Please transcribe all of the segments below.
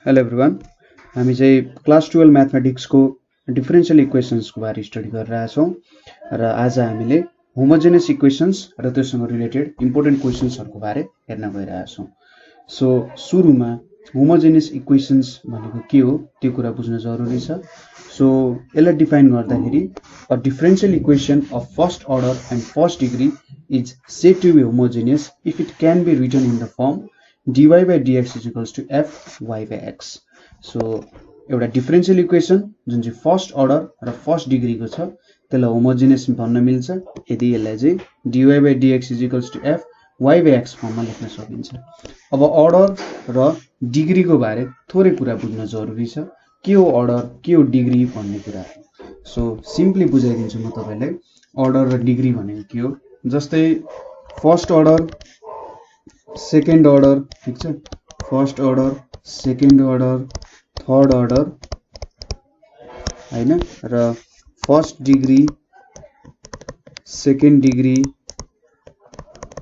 Hello everyone, हामी चाहिँ class 12 म्याथमेटिक्सको differential इक्वेसन्सको बारे स्टडी गरिरहेका छौँ र आज हामीले होमोजेनियस इक्वेसन्स र त्यससँग रिलेटेड इम्पोर्टेन्ट क्वेसन्सहरूको बारे हेर्न गइरहेका छौँ। सो सुरुमा होमोजेनियस इक्वेसन्स भनेको के हो त्यो कुरा बुझ्न जरुरी छ। सो यसलाई डिफाइन गर्दाखेरि a differential equation of first order and first degree is said to be homogeneous if it can be written in the form dy by dx is equals to f y by x. So एउटा differential equation जुन चाहिँ first order र first डिग्रीको छ त्यसलाई homogeneous भन्न मिल्छ यदि यसलाई चाहिँ dy by dx is equals to f y by x फर्ममा लेख्न सकिन्छ। अब अर्डर र डिग्रीको बारे थोरै कुरा बुझ्न जरुरी छ। के हो अर्डर, के हो डिग्री भन्ने कुरा। सो सिम्पली बुझाइदिन्छु म तपाईलाई। अर्डर र डिग्री भनेको के हो, जस्तै फर्स्ट अर्डर सेकेन्ड अर्डर, ठीक छ, first order second order third order हैन, र फर्स्ट डिग्री सेकेन्ड डिग्री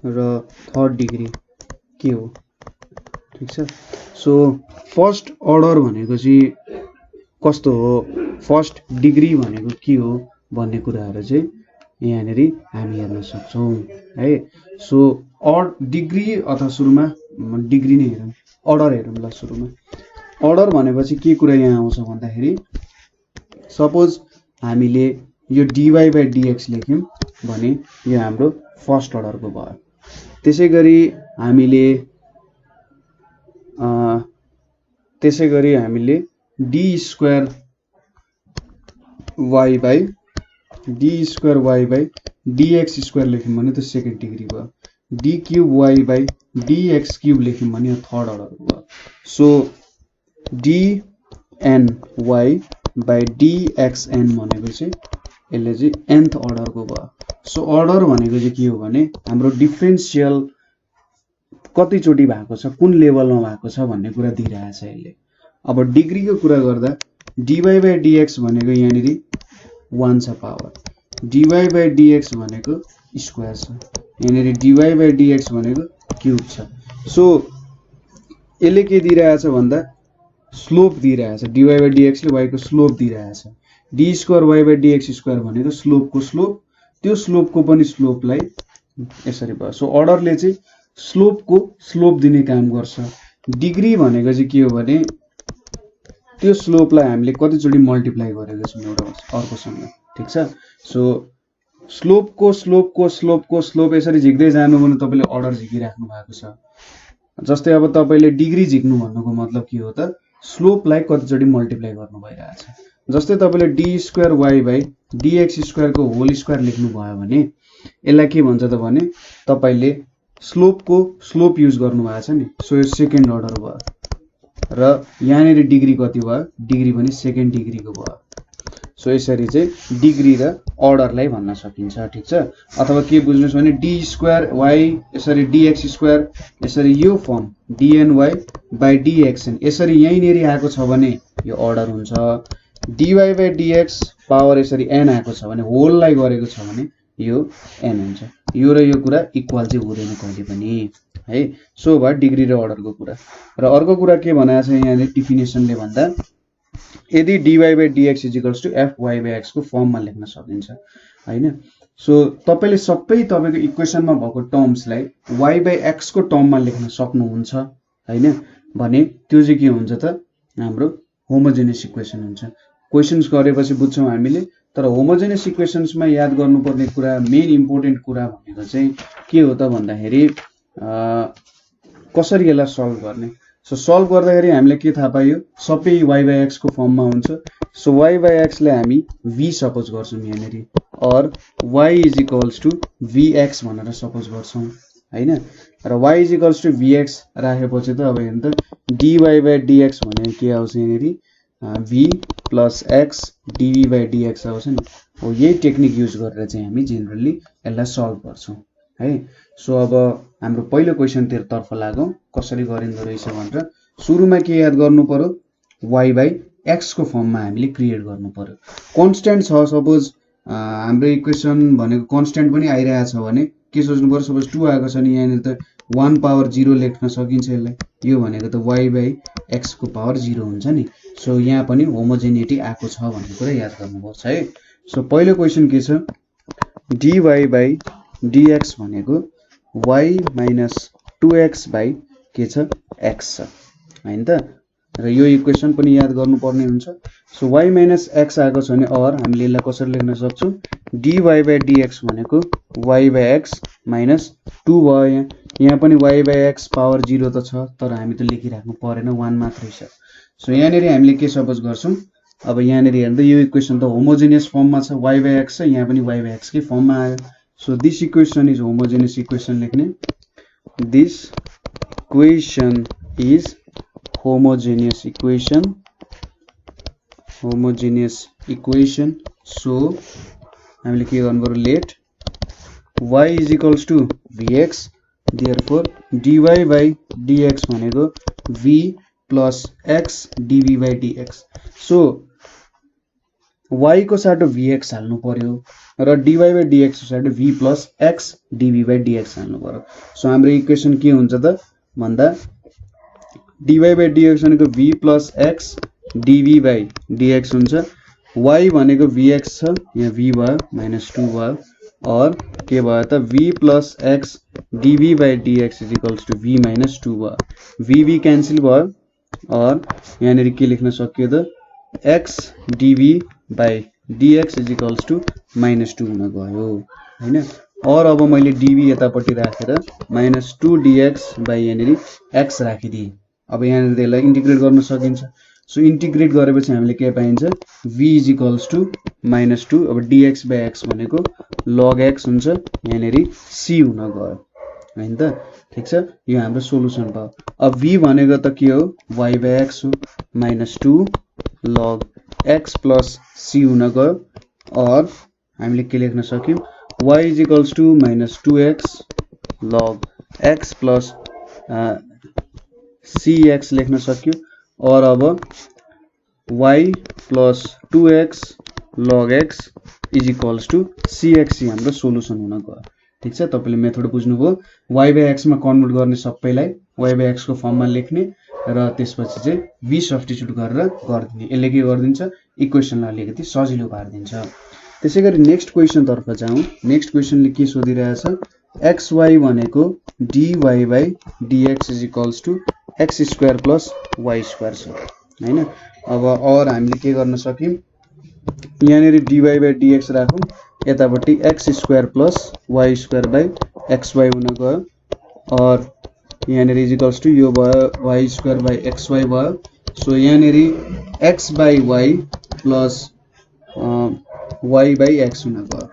र थर्ड डिग्री के हो, ठीक छ। सो फर्स्ट अर्डर भनेको चाहिँ कस्तो हो, फर्स्ट डिग्री भनेको के हो भन्ने कुराहरु चाहिँ यहाँनेरि हामी हेर्न सक्छौं है। सो डिग्री अथवा सुरुमा डिग्री नै हेरौँ, अर्डर हेरौँ ल। सुरुमा अर्डर भनेपछि के कुरा यहाँ आउँछ भन्दाखेरि सपोज हामीले यो dy by dx लेख्यौं भने यो हाम्रो फर्स्ट अर्डरको भयो। त्यसैगरी हामीले d square y by dx square लेख्यौं भने त्यो सेकेन्ड डिग्री भयो। d cube y by dx cube लेख्यौं भने यो थर्ड अर्डरको भयो। So dn y by dxn भनेको चाहिँ यसले चाहिँ nth अर्डरको भयो। सो अर्डर भनेको चाहिँ के हो भने हाम्रो डिफरेन्शियल कतिचोटी भएको छ, कुन लेभलमा भएको छ भन्ने कुरा दिइरहेको छ यसले। अब डिग्रीको कुरा गर्दा dy by dx भनेको यहाँनेरि 1 छ पावर, dy by dx भनेको स्क्वायर छ, यहाँनेरि dy by dx भनेको क्यूब छ। सो यसले के दिइरहेछ भन्दा स्लोप दिइरहेछ, dy by dx ले y को स्लोप दिइरहेछ। d square y by dx square भनेको स्लोपको स्लोप, त्यो स्लोपको पनि स्लोपलाई यसरी भयो। सो अर्डरले चाहिँ स्लोपको स्लोप दिने काम गर्छ। डिग्री भनेको चाहिँ के हो भने त्यो स्लोपलाई हामीले कतिचोटी मल्टिप्लाई गरेको छौं एउटा अर्कोसँग, ठीक छ। सो स्लोपको स्लोपको स्लोपको स्लोप यसरी झिक्दै जानु भने तपाईले अर्डर झिकिराख्नु भएको छ। जस्तै अब तपाईले डिग्री झिक्नु भन्नुको मतलब के हो त, स्लोपलाई कतिचोटी मल्टिप्लाई गर्नु भइरहेछ। जस्तै तपाईले d square y by dx square को होल स्क्वायर लेख्नु भयो भने यसलाई के भन्छ त भने तपाईले स्लोपको स्लोप युज गर्नु भएको छ नि। सो यो सेकेन्ड अर्डर भयो र यहाँनेरि डिग्री कति भयो, डिग्री पनि सेकेन्ड डिग्रीको भयो। सो यसरी चाहिँ डिग्री र अर्डरलाई भन्न सकिन्छ, ठीक छ। अथवा के बुझ्नुस् भने d स्क्वायर y यसरी dx स्क्वायर यसरी यो फर्म dny by dxn यसरी यहीँनेरि आएको छ भने यो अर्डर हुन्छ। dy by dx पावर यसरी n आएको छ भने होललाई गरेको छ भने यो n हुन्छ। यो र यो कुरा इक्वल चाहिँ हुँदैन कहिले पनि है। सो भयो डिग्री र अर्डरको कुरा। र अर्को कुरा के भनेको छ यहाँले डेफिनेसनले भन्दा यदि dy by dx is equals to f y by x को फर्ममा लेख्न सकिन्छ हैन। सो तपाईले सबै तपाईको इक्वेसनमा भएको टर्म्सलाई y by x को टर्ममा लेख्न सक्नुहुन्छ हैन भने त्यो चाहिँ के हुन्छ त हाम्रो होमोजेनियस इक्वेसन हुन्छ। क्वेशन्स गरेपछि बुझ्छौं हामीले। तर होमोजेनियस इक्वेसन्समा याद गर्नुपर्ने कुरा, मेन इम्पोर्टेन्ट कुरा भनेको चाहिँ के हो त भन्दाखेरि कसरी यसलाई सल्भ गर्ने। सो सल्भ गर्दाखेरि हामीले के थाहा पायो, सबै y by x को फर्ममा हुन्छ। सो y by x लाई हामी v सपोज गर्छौं यहाँनेरि, और y is equals to vx भनेर सपोज गर्छौं हैन। र y is equals to vx राखेपछि त अब हेर्नु त dy by dx भनेको के आउँछ यहाँनेरि v plus x dv by dx आउँछ नि। हो यही टेक्निक युज गरेर चाहिँ हामी जेनरली यसलाई सल्भ गर्छौं है। सो अब हाम्रो पहिलो क्वेशन तर्फ लागौं, कसरी गरिन्दो रहेछ भनेर। सुरुमा के याद गर्नु पर्यो, y by x को फर्ममा हामीले क्रिएट गर्नु पर्यो। कन्स्ट्यान्ट छ, सपोज हाम्रो इक्वेसन भनेको कन्स्ट्यान्ट पनि आइरहेको छ भने के सोच्नु पर्यो, सपोज 2 आएको छ नि यहाँनिर त 1 पावर 0 लेख्न सकिन्छ यसलाई। यो भनेको त y बाइ x को पावर 0 हुन्छ नि। सो यहाँ पनि होमोजेनिटी आएको छ भन्ने कुरा याद गर्नुपर्छ है। सो पहिलो क्वेसन के छ, dy बाइ dx भनेको y माइनस 2x बाइ के छ x छ हैन त, र यो इक्वेसन पनि याद गर्नुपर्ने हुन्छ। सो y माइनस x आएको छ भने और हामीले यसलाई कसरी लेख्न सक्छौं, dy बाइ dx भनेको y बाइ x माइनस 2 भयो। यहाँ पनि y बाइ x पावर 0 त छ, तर हामी त लेखिराख्नु परेन, 1 मात्रै छ। सो यहाँनेरि हामीले के सपोज गर्छौं, अब यहाँनेरि हेर्दा यो इक्वेसन त होमोजेनियस फर्ममा छ, y बाइ x छ, यहाँ पनि y बाइ x कै फर्ममा आयो। So this equation is homogeneous equation लेख्ने, this equation is homogeneous equation, so हामीले के गर्नु पर्यो, let y is equals to vx, therefore dy by dx भनेको v plus x dv by dx। so y को साटो vx हाल्नु पर्यो र dy by dx को साटो v plus x dv by dx हाल्नु पर्यो। सो हाम्रो इक्वेसन के हुन्छ त भन्दा dy by dx भनेको v plus x dv by dx हुन्छ, y भनेको vx छ, यहाँ v भयो माइनस 2 भयो, और के भयो त v plus x dv by dx is equals to v minus 2 भयो, v क्यान्सल भयो, और यहाँनेरि के लेख्न सकियो त x dv by dx is equals to minus 2 हुन गयो हैन। और अब मैले dv यतापट्टि राखेर minus 2 dx by यहाँनेरि x राखिदिए। अब यहाँनेरि यसलाई इन्टिग्रेट गर्न सकिन्छ। सो इन्टिग्रेट गरेपछि हामीले के पाइन्छ, v is equals to minus 2, अब dx by x भनेको log x हुन्छ, यहाँनेरि c हुन गयो हैन त, ठीक छ। यो हाम्रो सोलुसन भयो। अब v भनेको त के हो, y by x हो, minus 2 log x plus c हुन गयो, और हामीले के लेख्न सक्यौं, y is equals to minus 2x log x plus cx लेख्न सक्यो, और अब y plus 2x log x is equals to cx हाम्रो सोलुसन हुन गयो, ठीक छ। तपाईले मेथड बुझ्नुभयो, y by x मा कन्भर्ट गर्ने सबैलाई y by x को फर्ममा लेख्ने र त्यसपछि चाहिँ v सब्स्टिट्युट गरेर गर्दिने, यसले के गर्दिन्छ, इक्वेसनलाई अलिकति सजिलो पार्दिन्छ। त्यसैगरी नेक्स्ट क्वेसन तर्फ जाउँ। नेक्स्ट क्वेसनले के सोधिरहेछ, xy भनेको dy by dx is equals to x square plus y square छ हैन। अब और हामीले के गर्न सक्यौं, यहाँनेरि dy by dx राखौं, यतापट्टि x square plus y square by xy हुन गयो, और यहाँनेरि इज इक्वल्स टु यो भयो y square by xy भयो। सो यहाँनेरि x by y plus y by x हुन गयो।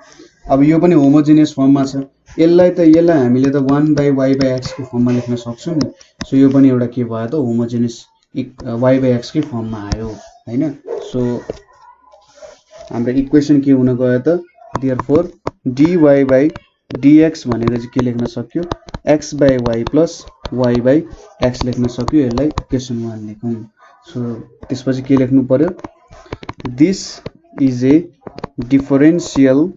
अब यो पनि होमोजेनियस फर्ममा छ, यसलाई हामीले त 1 by y by x को फर्ममा लेख्न सक्छौं नि। सो यो पनि एउटा के भयो त होमोजेनियस y by x के फर्ममा आयो हैन। सो हाम्रो इक्वेसन के हुन गयो त, देयरफोर dy by dx भनेको चाहिँ के लेख्न सक्यो, x by y plus y by x लेख्न सक्यो, यसलाई इक्वेसन 1 लेखौं। सो त्यसपछि के लेख्नु पर्यो, this is A differential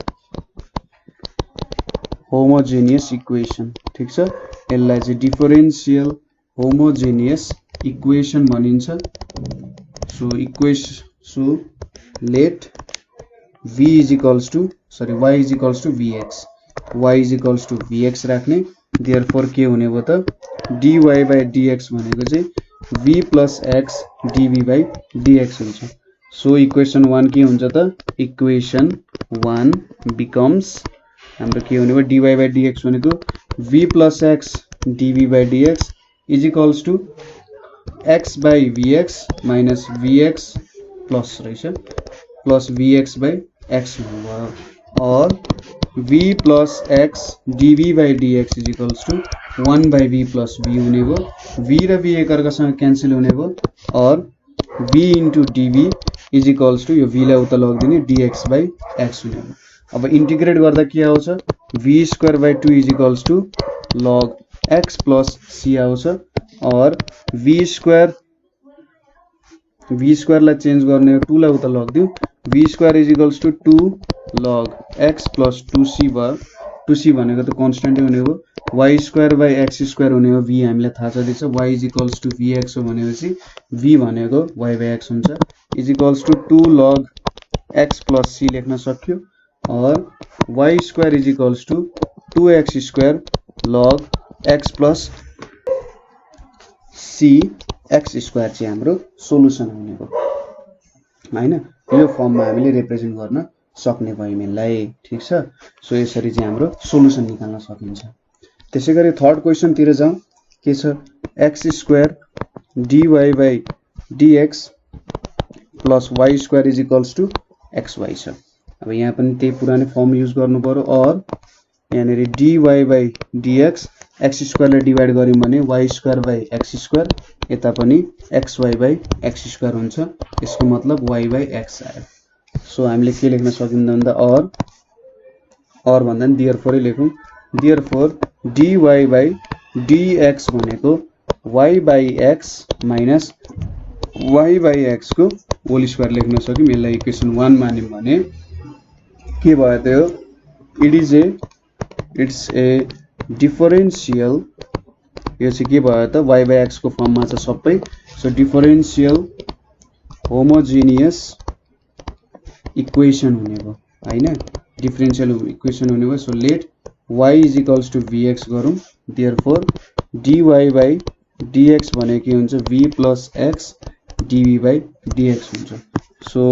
homogeneous equation, ठीक छ। यसलाई चाहिँ डिफरेन्शियल होमोजेनियस इक्वेसन भनिन्छ। So let v is equals to y is equals to vx, y is equals to vx राख्ने, देयरफोर के हुने भयो त dy by dx भनेको चाहिँ v plus x dv by dx हुन्छ। सो इक्वेसन 1 के हुन्छ त, इक्वेसन 1 बिकम्स हाम्रो के हुने भयो, dy by dx भनेको v plus x dv by dx is equals to x by vx minus vx plus रहेछ, plus vx by x हुने भयो, और v plus x dv by dx is equals to 1 by v plus v हुने भयो, v र v एकअर्कासँग cancel हुने भयो, और v into dv is equals to यो v लाई उता लगिदिने dx by x हुने भयो। अब इन्टिग्रेट गर्दा के आउँछ, v square by 2 is equals to log x plus c आउँछ, और v square लाई चेन्ज गर्ने हो, 2 लाई उता लगिदिउ, v square is equals to 2 log x plus 2c भयो, 2c भनेको त कन्स्टेन्टै हुने हो y square by x square हुने हो v हामीलाई थाहा छँदैछ y is equals to vx हो भनेपछि v भनेको y बाई x हुन्छ is equals to 2 log x plus c लेख्न सक्यो और y square is equals to 2x square log x plus c x square चाहिँ हाम्रो सोलुसन हुने हो हैन यो फर्ममा हामीले रिप्रेजेन्ट गर्न सक्ने भयौं यसलाई ठीक छ सो यसरी चाहिँ हाम्रो सोलुसन निकाल्न सकिन्छ त्यसैगरी थर्ड क्वेशन तिर जाउँ के छ x square dy by dx plus y square is equals to xy छ अब यहाँ पनि त्यही पुरानो फर्म युज गर्नु पर्यो और यहाँ dy by dx x square ले डिवाइड गर्यौं भने y square by x square यता पनि xy बाइ x स्क्वायर हुन्छ यसको मतलब y बाइ x आयो सो हामीले के लेख्न सकिन्छ भन्दा और भन्दा नि देयरफोर लेखौं देयरफोर dy बाइ dx भनेको y by x minus y by x को होल स्क्वायर लेख्न सक्यौं यसलाई इक्वेसन 1 मान्यौं भने के भयो त यो इट्स ए डिफरेंशियल यो चाहिँ के भयो त y बाइ x को फर्ममा छ सबै सो डिफरेंशियल होमोजेनियस इक्वेसन हुने भयो हैन डिफरेंशियल इक्वेसन हुने भयो so let y is equals to vx गरौँ देयरफोर dy बाइ dx भने के हुन्छ v plus x dv by dx हुन्छ सो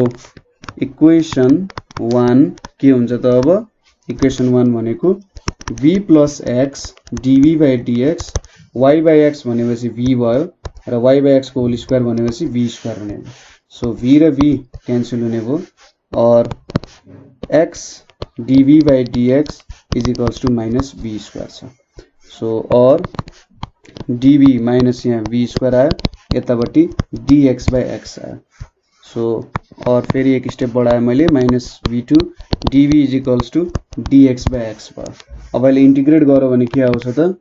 इक्वेसन 1 के हुन्छ त अब इक्वेसन 1 भनेको v plus x dv by dx y by x भनेपछि v भयो र y बाइ x को होल स्क्वायर भनेपछि v स्क्वायर हुने भयो सो v र v क्यान्सल हुने भयो और x dv by dx is equals to minus v square छ सो और dv माइनस यहाँ v स्क्वायर आयो यतापट्टि dx बाइ x आयो सो और फेरि एक स्टेप बढाए मैले minus v2 dv is equals to dx by x भयो अब अहिले इन्टिग्रेट गरौँ भने के आउँछ त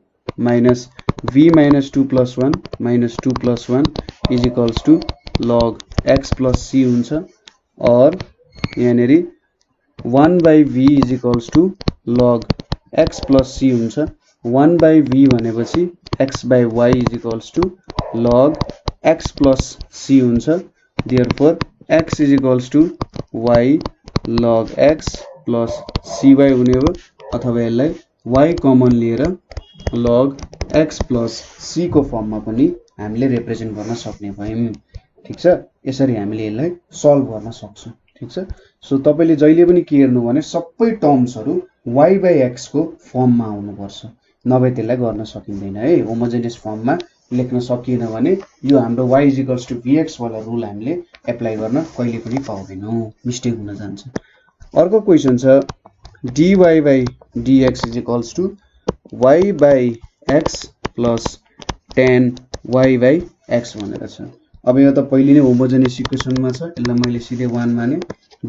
minus v minus 2 plus 1 minus 2 plus 1 is equals to log x plus c हुन्छ और यहाँ 1 by v is equals to log x plus c हुन्छ 1 बाइ v भनेपछि x by y is equals to log x plus c हुन्छ therefore x is equals to y log x plus cy हुने हो अथवा यसलाई y common लिएर log x plus c को फर्ममा पनि हामीले रिप्रेजेन्ट गर्न सक्ने भयौं ठीक छ यसरी हामीले यसलाई सल्भ गर्न सक्छौं ठीक छ सो तपाईले जहिले पनि के हेर्नु भने सबै टर्म्सहरु y बाइ x को फर्ममा आउनुपर्छ नभए त्यसलाई गर्न सकिँदैन है होमोजेनियस फर्ममा लेख्न सकिएन भने यो हाम्रो y = vx वाला रुल हामीले एप्लाई गर्न कहिले पनि पाउँदैनौं मिस्टेक हुन जान्छ अर्को क्वेशन छ dy by dx = y by x plus tan y by x भनेर छ अब यो त पहिले नै होमोजेनियस इक्वेसनमा छ यसलाई मैले सिधै 1 माने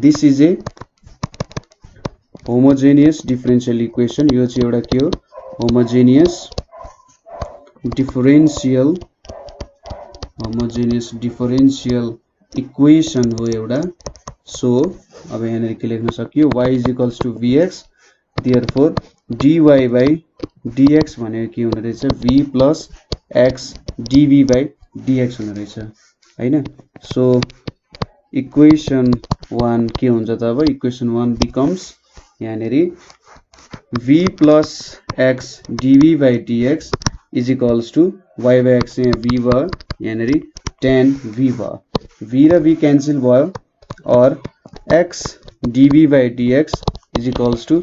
this is a homogeneous differential equation यो चाहिँ एउटा के हो होमोजेनियस डिफरेंशियल इक्वेसन हो एउटा सो अब यहाँ के लेख्न सकियो y = vx therefore dy by dx भनेको के हुने रहेछ v plus x dv by dx हुने रहेछ हैन सो इक्वेसन 1 के हुन्छ त अब इक्वेसन 1 बिकम्स यहाँ v plus x dv by dx is equals to y by x यहाँ v भयो यहाँ tan v भयो v र v क्यान्सल भयो और x dv by dx is equals to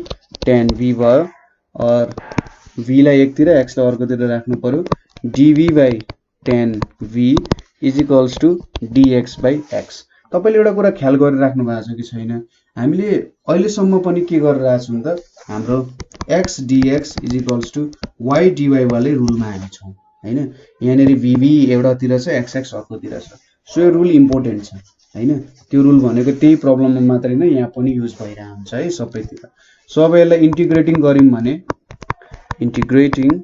tan v भयो और v लाई एकतिर x लाई अर्कोतिर राख्नु पर्यो dv by tan v is equals to dx by x तपाईले एउटा कुरा ख्याल गरिराख्नु भएको छ कि छैन हामीले अहिलेसम्म पनि के गरिरहेका छौं त हाम्रो x dx is equals to y dy वाले रुलमा हामी छौं हैन यहाँ vv एउटातिर छ xx अर्कोतिर छ सो यो रुल इम्पोर्टेन्ट छ हैन त्यो रुल भनेको त्यही प्रब्लममा मात्रै नै यहाँ पनि युज भइरहेको हुन्छ है सबैतिर सो अब यसलाई इन्टिग्रेटिङ गर्यौं भने इन्टिग्रेटिङ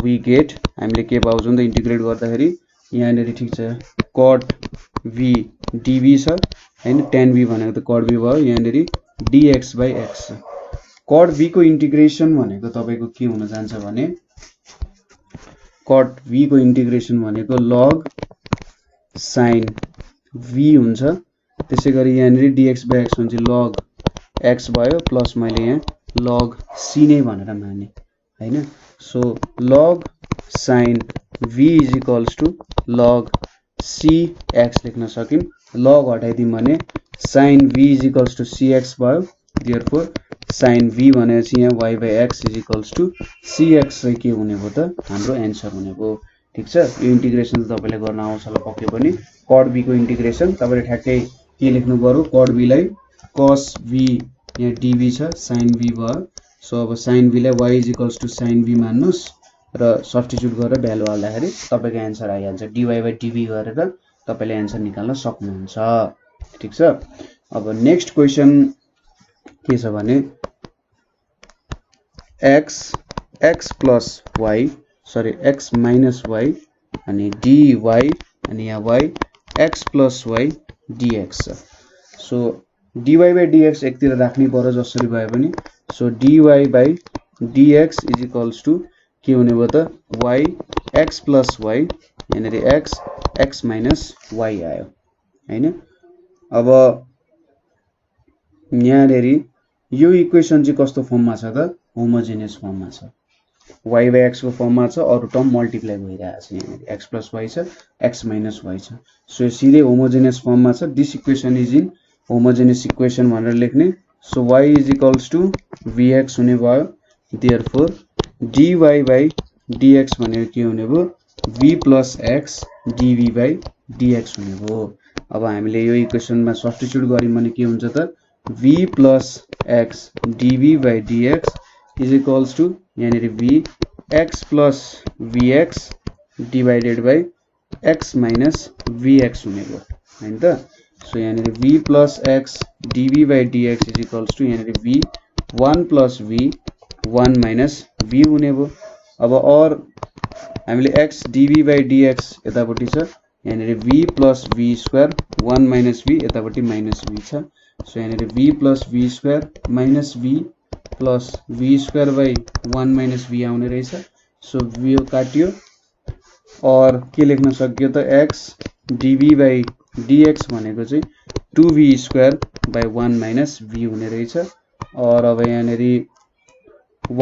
we get हामीले के पाउँछौं त इन्टिग्रेट गर्दाखेरि यहाँ ठीक छ cot v dv छ हैन tan v भनेको त cot v भयो यहाँ dx by x cut v को इन्टिग्रेसन भनेको तपाईको के हुन जान्छ भने कट v को इन्टिग्रेसन भनेको log sin v हुन्छ। त्यसैगरी यहाँनिर dx by x हुन्छ log x भयो प्लस मैले यहाँ log c नै भनेर माने हैन। So log sin v is equals to log c x लेख्न सकिम। log हटाइदिम भने sin v is equals to cx भयो। therefore sin v भनेपछि यहाँ y by x is equals to cx चाहिँ के हुने भयो त हाम्रो एन्सर हुने भयो। ठीक छ, यो इन्टिग्रेसन तपाईले गर्न आउँछ होला पक्कै पनि। cot v को इन्टिग्रेसन तपाईले ठ्याक्कै के लेख्नु पर्यो, cot v लाई cos v यहाँ dv छ sin v भयो। सो अब sin v लाई y is equals to sin v मान्नुस् र सब्स्टिट्युट गरेर भ्यालु हाल्दाखेरि तपाईको एन्सर आइहाल्छ। dy by dv गरेर तपाईले एन्सर निकाल्न सक्नुहुन्छ। ठीक छ, अब नेक्स्ट क्वेशन के छ भने x minus y अनि dy अनि यहाँ y x plus y dx छ। सो dy by dx एकतिर राख्नै पर्यो जसरी भए पनि। So dy by dx is equals to के हुने भयो त y x plus y यहाँनेरि x minus y आयो हैन। अब यहाँनेरि यो इक्वेसन चाहिँ कस्तो फर्ममा छ त होमोजेनियस फर्ममा छ। y by x को फर्ममा छ, अरु टर्म मल्टिप्लाई भइरहेछ यहाँनेरि x plus y छ x minus y छ। सो सिधै होमोजेनियस फर्ममा छ। This equation is in homogeneous equation भनेर लेख्ने। So y is equals to vx हुने भयो। therefore dy by dx भनेको के हुने भयो v plus x dv by dx हुने भयो। अब हामीले यो इक्वेसनमा सब्स्टिट्युट गर्यौं भने के हुन्छ त v plus x dv by dx is equals to यहाँनेरि v x plus vx divided by x minus vx हुने भयो हैन त। सो यहाँनेरि v plus x dv by dx is equals to यहाँनेरि v 1 plus v 1 minus v हुने भयो। अब और हामीले x dv by dx यतापट्टि छ, यहाँनेरि v plus v square 1 minus v यतापट्टि minus v छ। सो यहाँनेरि v plus v square minus v plus v square by 1 minus v आउने रहेछ। सो v काटियो और के लेख्न सकियो त x dv by dx भनेको चाहिँ 2v square by 1 minus v हुने रहेछ। और अब यहाँनेरि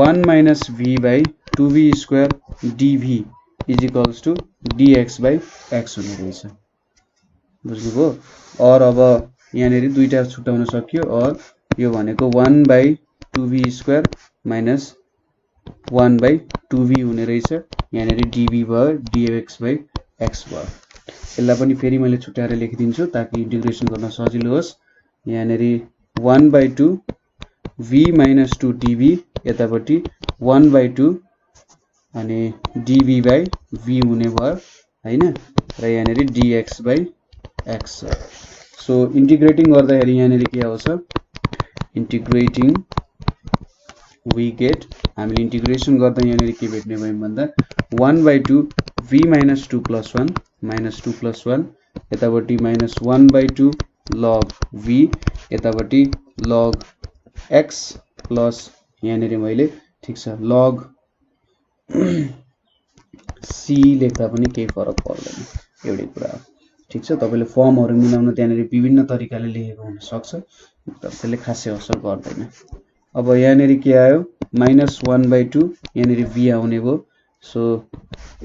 1 minus v by 2v square dv is equals to dx by x हुने रहेछ। बुझ्नुभयो? और अब यहाँनेरि दुईटा छुटाउन सकियो और यो भनेको 1 by 2v square minus 1 by 2v हुने रहेछ। यहाँनेरि dv भयो dx by x भयो। यसलाई पनि फेरि मैले छुटाएर लेखिदिन्छु ताकि इन्टिग्रेसन गर्न सजिलो होस्। यहाँनेरि 1 by 2 v minus 2 dv यतापट्टि 1 by 2 अनि dv by v हुने भयो हैन र यहाँनेरि dx by x। So integrating गर्दाखेरि यहाँनेरि के आउँछ इन्टिग्रेटिङ we get हामीले इन्टिग्रेसन गर्दा यहाँनेरि के भेट्ने भयौं भन्दा 1 by 2 v minus 2 plus 1 minus 2 plus 1 यतापट्टि minus 1 by 2 log v यतापट्टि log x plus यहाँनेरि मैले ठीक छ log c लेख्दा पनि केही फरक पर्दैन, एउटै कुरा हो। ठीक छ, तपाईले फर्महरु मिलाउन त्यहाँनेरि विभिन्न तरिकाले लेखेको हुन सक्छ, त्यसले खासै असर गर्दैन। अब यहाँनेरि के आयो -1 by 2 यहाँनेरि v आउने भयो। सो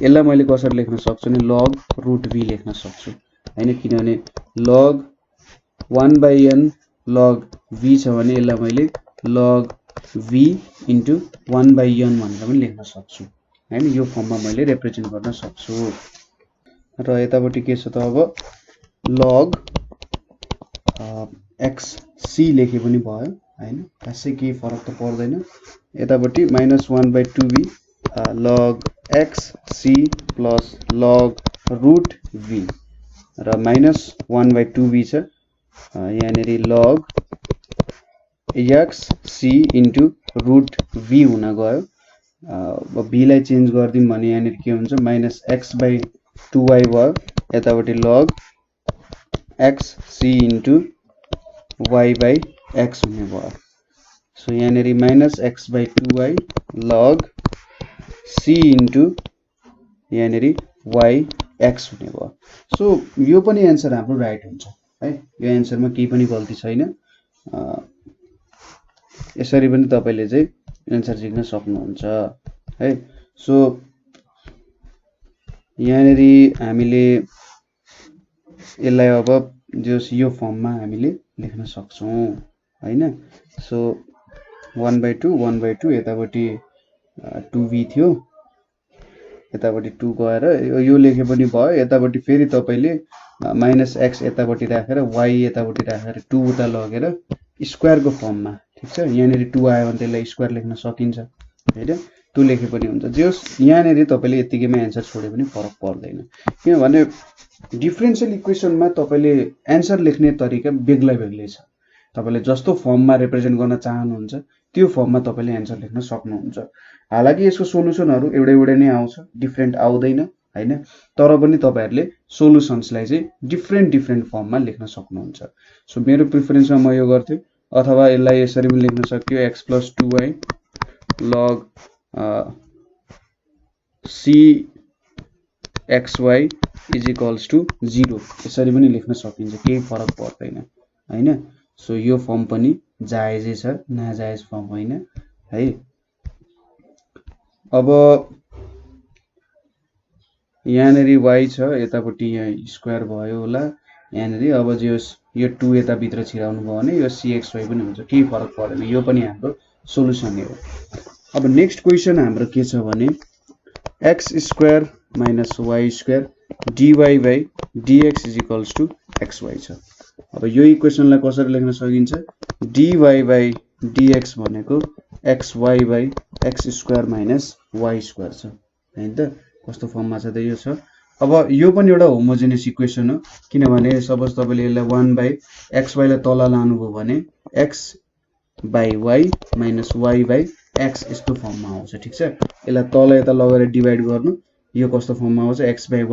यसलाई मैले कसरी लेख्न सक्छु नि log root v लेख्न सक्छु हैन, किनभने log 1 by n log v छ भने यसलाई मैले log v into 1 by n भनेर पनि लेख्न सक्छु हैन। यो फर्ममा मैले रिप्रेजेन्ट गर्न सक्छु। र यतापट्टि के छ त अब log x c लेखे पनि भयो हैन, खासै केही फरक त पर्दैन। यतापट्टि -1 by 2v log x c plus log root v र -1 by 2v छ, यहाँनेरि log x c into root v हुन गयो। अब v लाई चेन्ज गर्दिम भने यहाँनेरि के हुन्छ -x by 2y भयो, यतापट्टि log x c into y by x हुने भयो। सो यहाँनेरि -x/2y log c इन्टु यहाँनेरि y(x) हुने भयो। सो यो पनि एन्सर हाम्रो राइट हुन्छ है, यो एन्सरमा केही पनि गल्ती छैन। यसरी पनि तपाईले चाहिँ एन्सर लेख्न सक्नुहुन्छ है। सो यहाँनेरि हामीले यसलाई अब यो फर्ममा हामीले लेख्न सक्छौं हैन। सो 1/2 1/2 यतापट्टि 2v थियो, यतापट्टि 2 गएर यो लेखे पनि भयो। यतापट्टि फेरि तपाईले -x यतापट्टि राखेर y यतापट्टि राखेर 2 उता लगेर स्क्वायरको फर्ममा, ठीक छ, यहाँनेरि 2 आयो भने त्यसलाई स्क्वायर लेख्न सकिन्छ हैन, 2 लेखे पनि हुन्छ। जे होस् यहाँनेरि तपाईले यतिकैमा एन्सर छोडे पनि फरक पर्दैन, किनभने डिफरेन्शियल इक्वेसनमा तपाईले एन्सर लेख्ने तरिका बेग्लै छ। तपाईले जस्तो फर्ममा रिप्रेजेन्ट गर्न चाहनुहुन्छ त्यो फर्ममा तपाईले एन्सर लेख्न सक्नुहुन्छ। हालाकि यसको सोलुसनहरु एउटै नै आउँछ, डिफरेन्ट आउँदैन हैन, तर पनि तपाईहरुले सोलुसन्सलाई चाहिँ डिफरेन्ट फर्ममा लेख्न सक्नुहुन्छ। सो मेरो प्रिफरेन्समा म यो गर्थे, अथवा यसलाई यसरी पनि लेख्न सकियो x + 2y log cxy = 0 यसरी पनि लेख्न सकिन्छ, केही फरक पर्दैन हैन। सो यो फर्म पनि जायजै छ, नाजायज फर्म होइन है। अब यहाँनेरि y छ, यतापट्टि यहाँ स्क्वायर भयो होला यहाँनेरि। अब जे होस् यो 2 यता भित्र छिराउनु भयो भने यो cxy पनि हुन्छ, केही फरक पर्दैन, यो पनि हाम्रो सोलुसन हो। अब नेक्स्ट क्वेशन हाम्रो के छ भने x² - y² dy/dx = xy छ। अब यो इक्वेसनलाई कसरी लेख्न सकिन्छ, dy/dx भनेको xy/x² - y² छ हैन त। कस्तो फर्ममा छ त यो छ। अब यो पनि एउटा होमोजेनियस इक्वेसन हो, किनभने सपोज तपाईले यसलाई 1/xy लाई तल लानुभयो भने x/y - y/x यस्तो फर्ममा आउँछ, ठीक छ। यसलाई तल यता लगेर डिभाइड गर्नु, यो कस्तो फर्ममा आउँछ, x/y -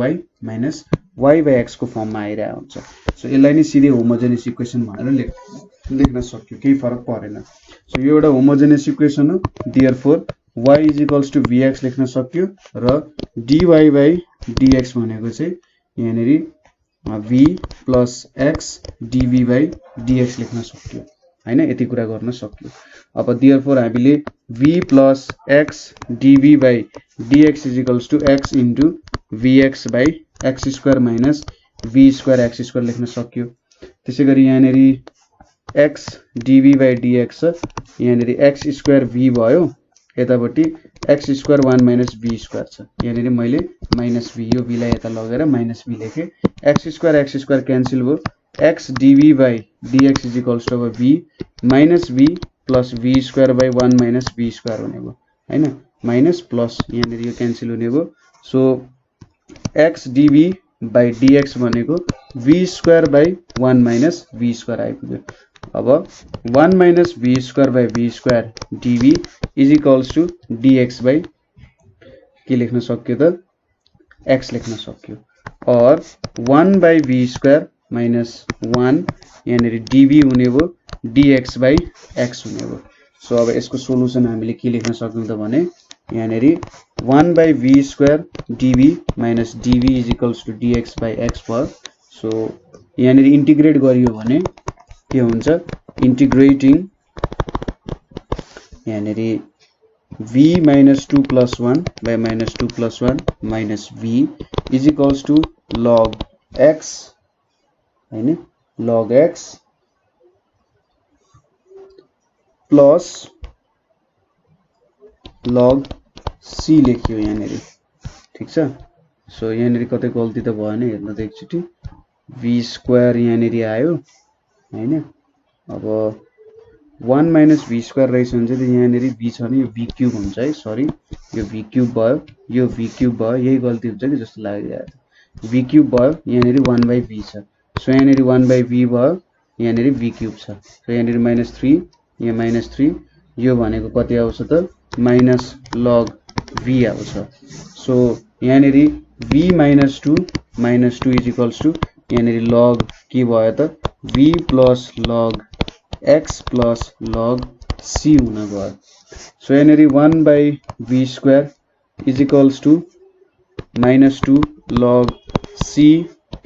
y/x को फर्ममा आइरहेको हुन्छ। सो यसलाई नि सिधै होमोजेनियस इक्वेसन भनेर लेख्न सक्यो, केही फरक परेन। सो यो एउटा होमोजेनियस इक्वेसन हो, देयरफोर y = vx लेख्न सक्यो र dy/dx भनेको चाहिँ यहाँनेरि v + x dv/dx लेख्न सक्यो हैन, यति कुरा गर्न सक्यो। अब देयरफोर हामीले v + x dv/dx = x * vx/x² - v²x² लेख्न सक्यो। त्यसैगरी यहाँनेरि x dv/dx यहाँनेरि x² v भयो, यतापट्टि x² 1 - v² छ। यहाँनेरि मैले -v यो v लाई यता लगेर -v लेखे, x² क्यान्सल भयो, x dv/dx = v - v + v² 1 - v² हुने भयो हैन, माइनस प्लस यहाँनेरि यो क्यान्सल हुने भयो। सो x dv/dx भनेको v² 1 - v² आइपुग्यो। अब 1 - v²/v² dv = dx/ के लेख्न सक्यो त, x लेख्न सक्यो, और 1/v² - 1 यहाँनेरि dv हुने भयो, dx/x हुने भयो। सो अब यसको सोलुसन हामीले के लेख्न सक्यौं त भने यहाँनेरि 1/v² dv - dv = dx/x भयो। सो यहाँनेरि इन्टिग्रेट गरियो भने के हुन्छ, इन्टिग्रेटिङ यहाँनेरि v - 2 + 1 / -2 + 1 - v = log x हैन, log x plus log c लेखियो यहाँनेरि, ठीक छ। सो यहाँनेरि कतै गल्ती त भएन, हेर्न त एकचोटी v² यहाँनेरि आयो हैन। अब 1 - v² रहेछ भने चाहिँ यहाँनेरि v छ भने यो v³ हुन्छ है, सरी यो v³ भयो, यो v³ भयो, यही गल्ती हुन्छ कि जस्तो लागिरहेको छ। v³ भयो, यहाँनेरि 1/v छ। सो यहाँनेरि 1/v भयो, यहाँनेरि v³ छ। सो यहाँनेरि -3 यहाँ -3, यो भनेको कति आउँछ त -log v आउँछ। सो यहाँनेरि v - 2 = यहाँनेरि log के भयो त v + log x + log c हुन गयो। सो यहाँनिर 1/v² is equals to -2 log c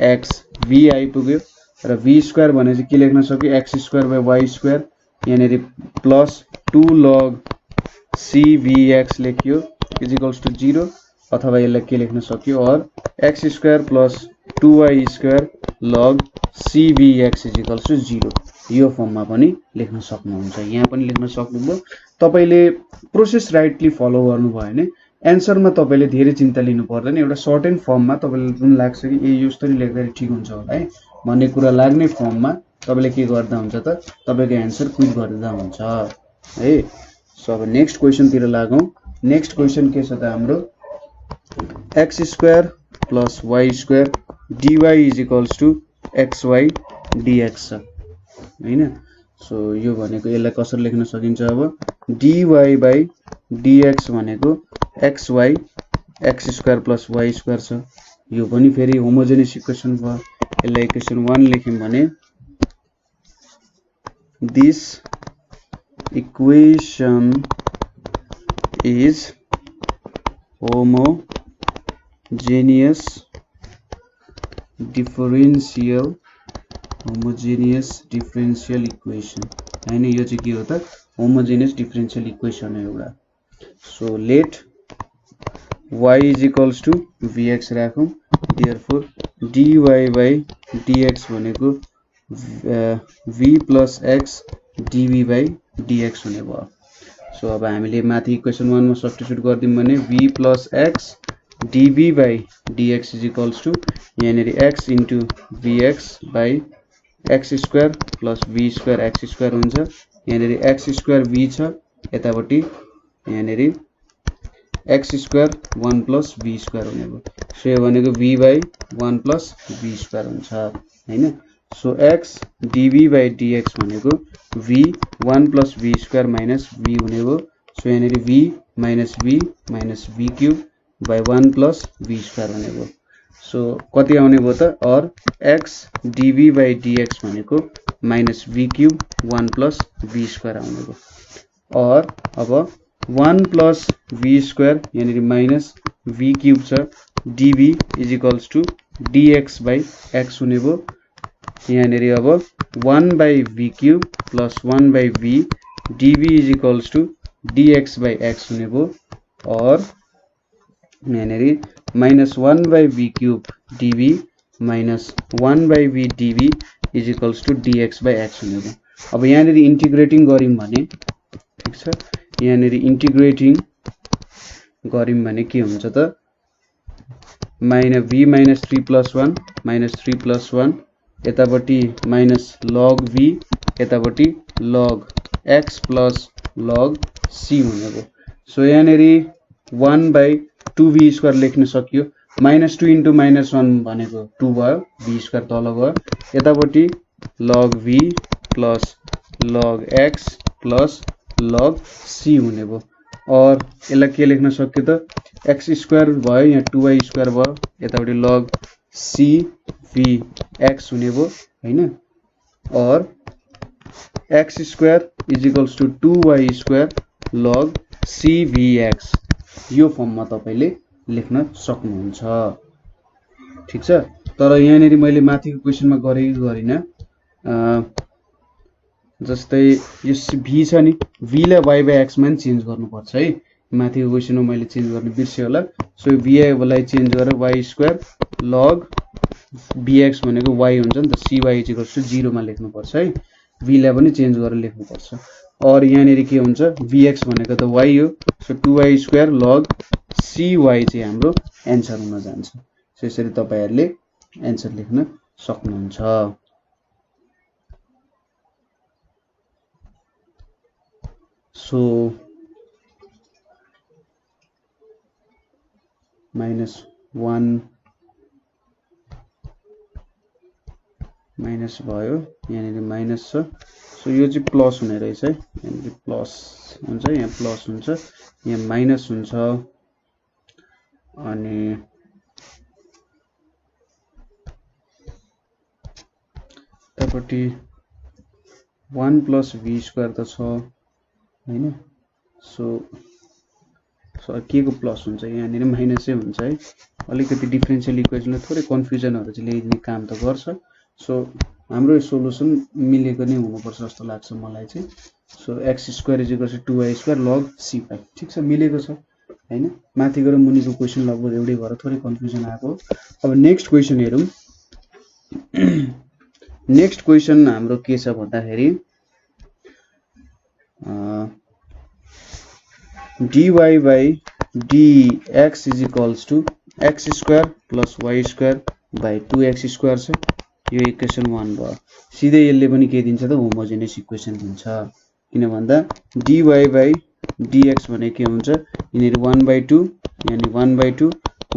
x v आइपुग्यो र v² भने चाहिँ के लेख्न सक्यो x²/y² यहाँनिर प्लस 2 log c vx लेखियो इज इक्वल्स टु 0 अथवा यसलाई के लेख्न सक्यो और x² plus 2y² log c vx is equals to 0 यो फर्ममा पनि लेख्न सक्नुहुन्छ। यहाँ पनि लेख्न सक्नुभयो। तपाईले प्रोसेस राइटली फलो गर्नुभयो भने एन्सरमा तपाईले धेरै चिन्ता लिनु पर्दैन। एउटा सर्ट एन्ड फर्ममा तपाईलाई जुन लाग्छ कि ए यस्तो नि लेख्दा ठीक हुन्छ होला है भन्ने कुरा लाग्ने फर्ममा तपाईले के गर्दा हुन्छ त तपाईको एन्सर क्विक गर्दा हुन्छ है। सो अब नेक्स्ट क्वेशन तिर लागौं। नेक्स्ट क्वेशन के छ त हाम्रो x² plus y² dy is equals to xy dx छ हैन। सो यो भनेको यसलाई कसरी लेख्न सकिन्छ अब dy by dx भनेको xy x² प्लस y² छ। यो पनि फेरि होमोजेनियस इक्वेसन भयो। यसलाई इक्वेसन 1 लेख्यौं भने this equation is homogeneous differential equation हैन। यो चाहिँ के हो त होमोजेनियस डिफरेंशियल इक्वेसन हो एउटा। So let y is equals to vx राखौं। देयरफोर dy by dx भनेको v plus x dv by dx हुने भयो। सो अब हामीले माथि इक्वेसन 1 मा सब्स्टिट्युट गर्दियौं भने v plus x dv by dx is equals to यहाँनिर x into vx by x² plus v² x² हुन्छ। यहाँनिर x² v छ यतापट्टि यहाँनिर x² 1 प्लस v² हुने भयो। सो यो भनेको v by 1 प्लस v² हुन्छ हैन। So x dv by dx भनेको v 1 plus v² minus v हुने भयो। सो यहाँनिर v minus v cube by 1 plus v² हुने भयो। सो कति आउने भयो त और x dv by dx भनेको minus v cube 1 plus v² आउने भयो। और अब 1 प्लस v² यहाँनिर माइनस v क्यूब छ dv is equals to dx by x हुने भयो। यहाँनिर अब 1 by v cube plus 1 by v dv is equals to dx by x हुने भयो। और यहाँनिर minus 1 by v cube dv minus 1 by v dv is equals to dx by x हुने भयो। अब यहाँनिर इन्टिग्रेटिङ गर्यौं भने ठीक छ। यहाँनिर इन्टिग्रेटिङ गर्यौं भने के हुन्छ त v minus 3 plus 1 minus 3 plus 1 यतापट्टि माइनस log v यतापट्टि log x plus log c हुने भयो। सो यहाँनिर 1 by 2v² लेख्न सकियो। माइनस 2 इन्टु माइनस 1 भनेको 2 भयो v² तल गयो। यतापट्टि log v plus log x plus log c हुने भयो। और यसलाई के लेख्न सक्यो त x² भयो यहाँ 2y² भयो यतापट्टि log c v x हुने भयो हैन। और x² is equals to 2y² log c v x यो फर्ममा तपाईले लेख्न सक्नुहुन्छ ठीक छ। तर यहाँनिर मैले माथिको क्वेशनमा गरिन जस्तै यो v छ नि v लाई y by x मा चेन्ज गर्नुपर्छ है। माथिको क्वेशनमा मैले चेन्ज गर्न बिर्से होला। सो v लाई चेन्ज गरेर y² log bx भनेको y हुन्छ नि त cy इज इक्वल्स टु 0 मा लेख्नु पर्छ है। v लाई पनि चेन्ज गरेर लेख्नु पर्छ। और यहाँनिर के हुन्छ vx भनेको त y हो। सो 2y² log cy चाहिँ हाम्रो एन्सर हुन जान्छ। सो यसरी तपाईहरुले एन्सर लेख्न सक्नुहुन्छ। सो -1 माइनस भयो यहाँनिर माइनस छ। सो यो चाहिँ प्लस हुने रहेछ है। यहाँनिर प्लस हुन्छ यहाँ प्लस हुन्छ यहाँ माइनस हुन्छ अनि यतापट्टि 1 प्लस v² त छ हैन। सो के को प्लस हुन्छ यहाँनिर माइनसै हुन्छ है। अलिकति डिफरेन्शियल इक्वेसनमा थोरै कन्फ्युजनहरु चाहिँ ल्याइदिने काम त गर्छ। सो हाम्रो सोलुसन मिलेको नै हुनुपर्छ जस्तो लाग्छ मलाई चाहिँ। So x² = 2y² log c5 ठीक छ, मिलेको छ हैन। माथिको र मुनिको क्वेशन लगभग एउटै भएर थोरै कन्फ्युजन आएको। अब नेक्स्ट क्वेशन हेरौँ। नेक्स्ट क्वेशन हाम्रो के छ भन्दाखेरि dy by dx = x² + y² by 2x² छ। यो इक्वेसन 1 भयो। सिधै यसले पनि के दिन्छ त होमोजेनियस इक्वेसन दिन्छ। किन भन्दा dy by dx भने के हुन्छ यिनीहरु 1/2 यानी 1/2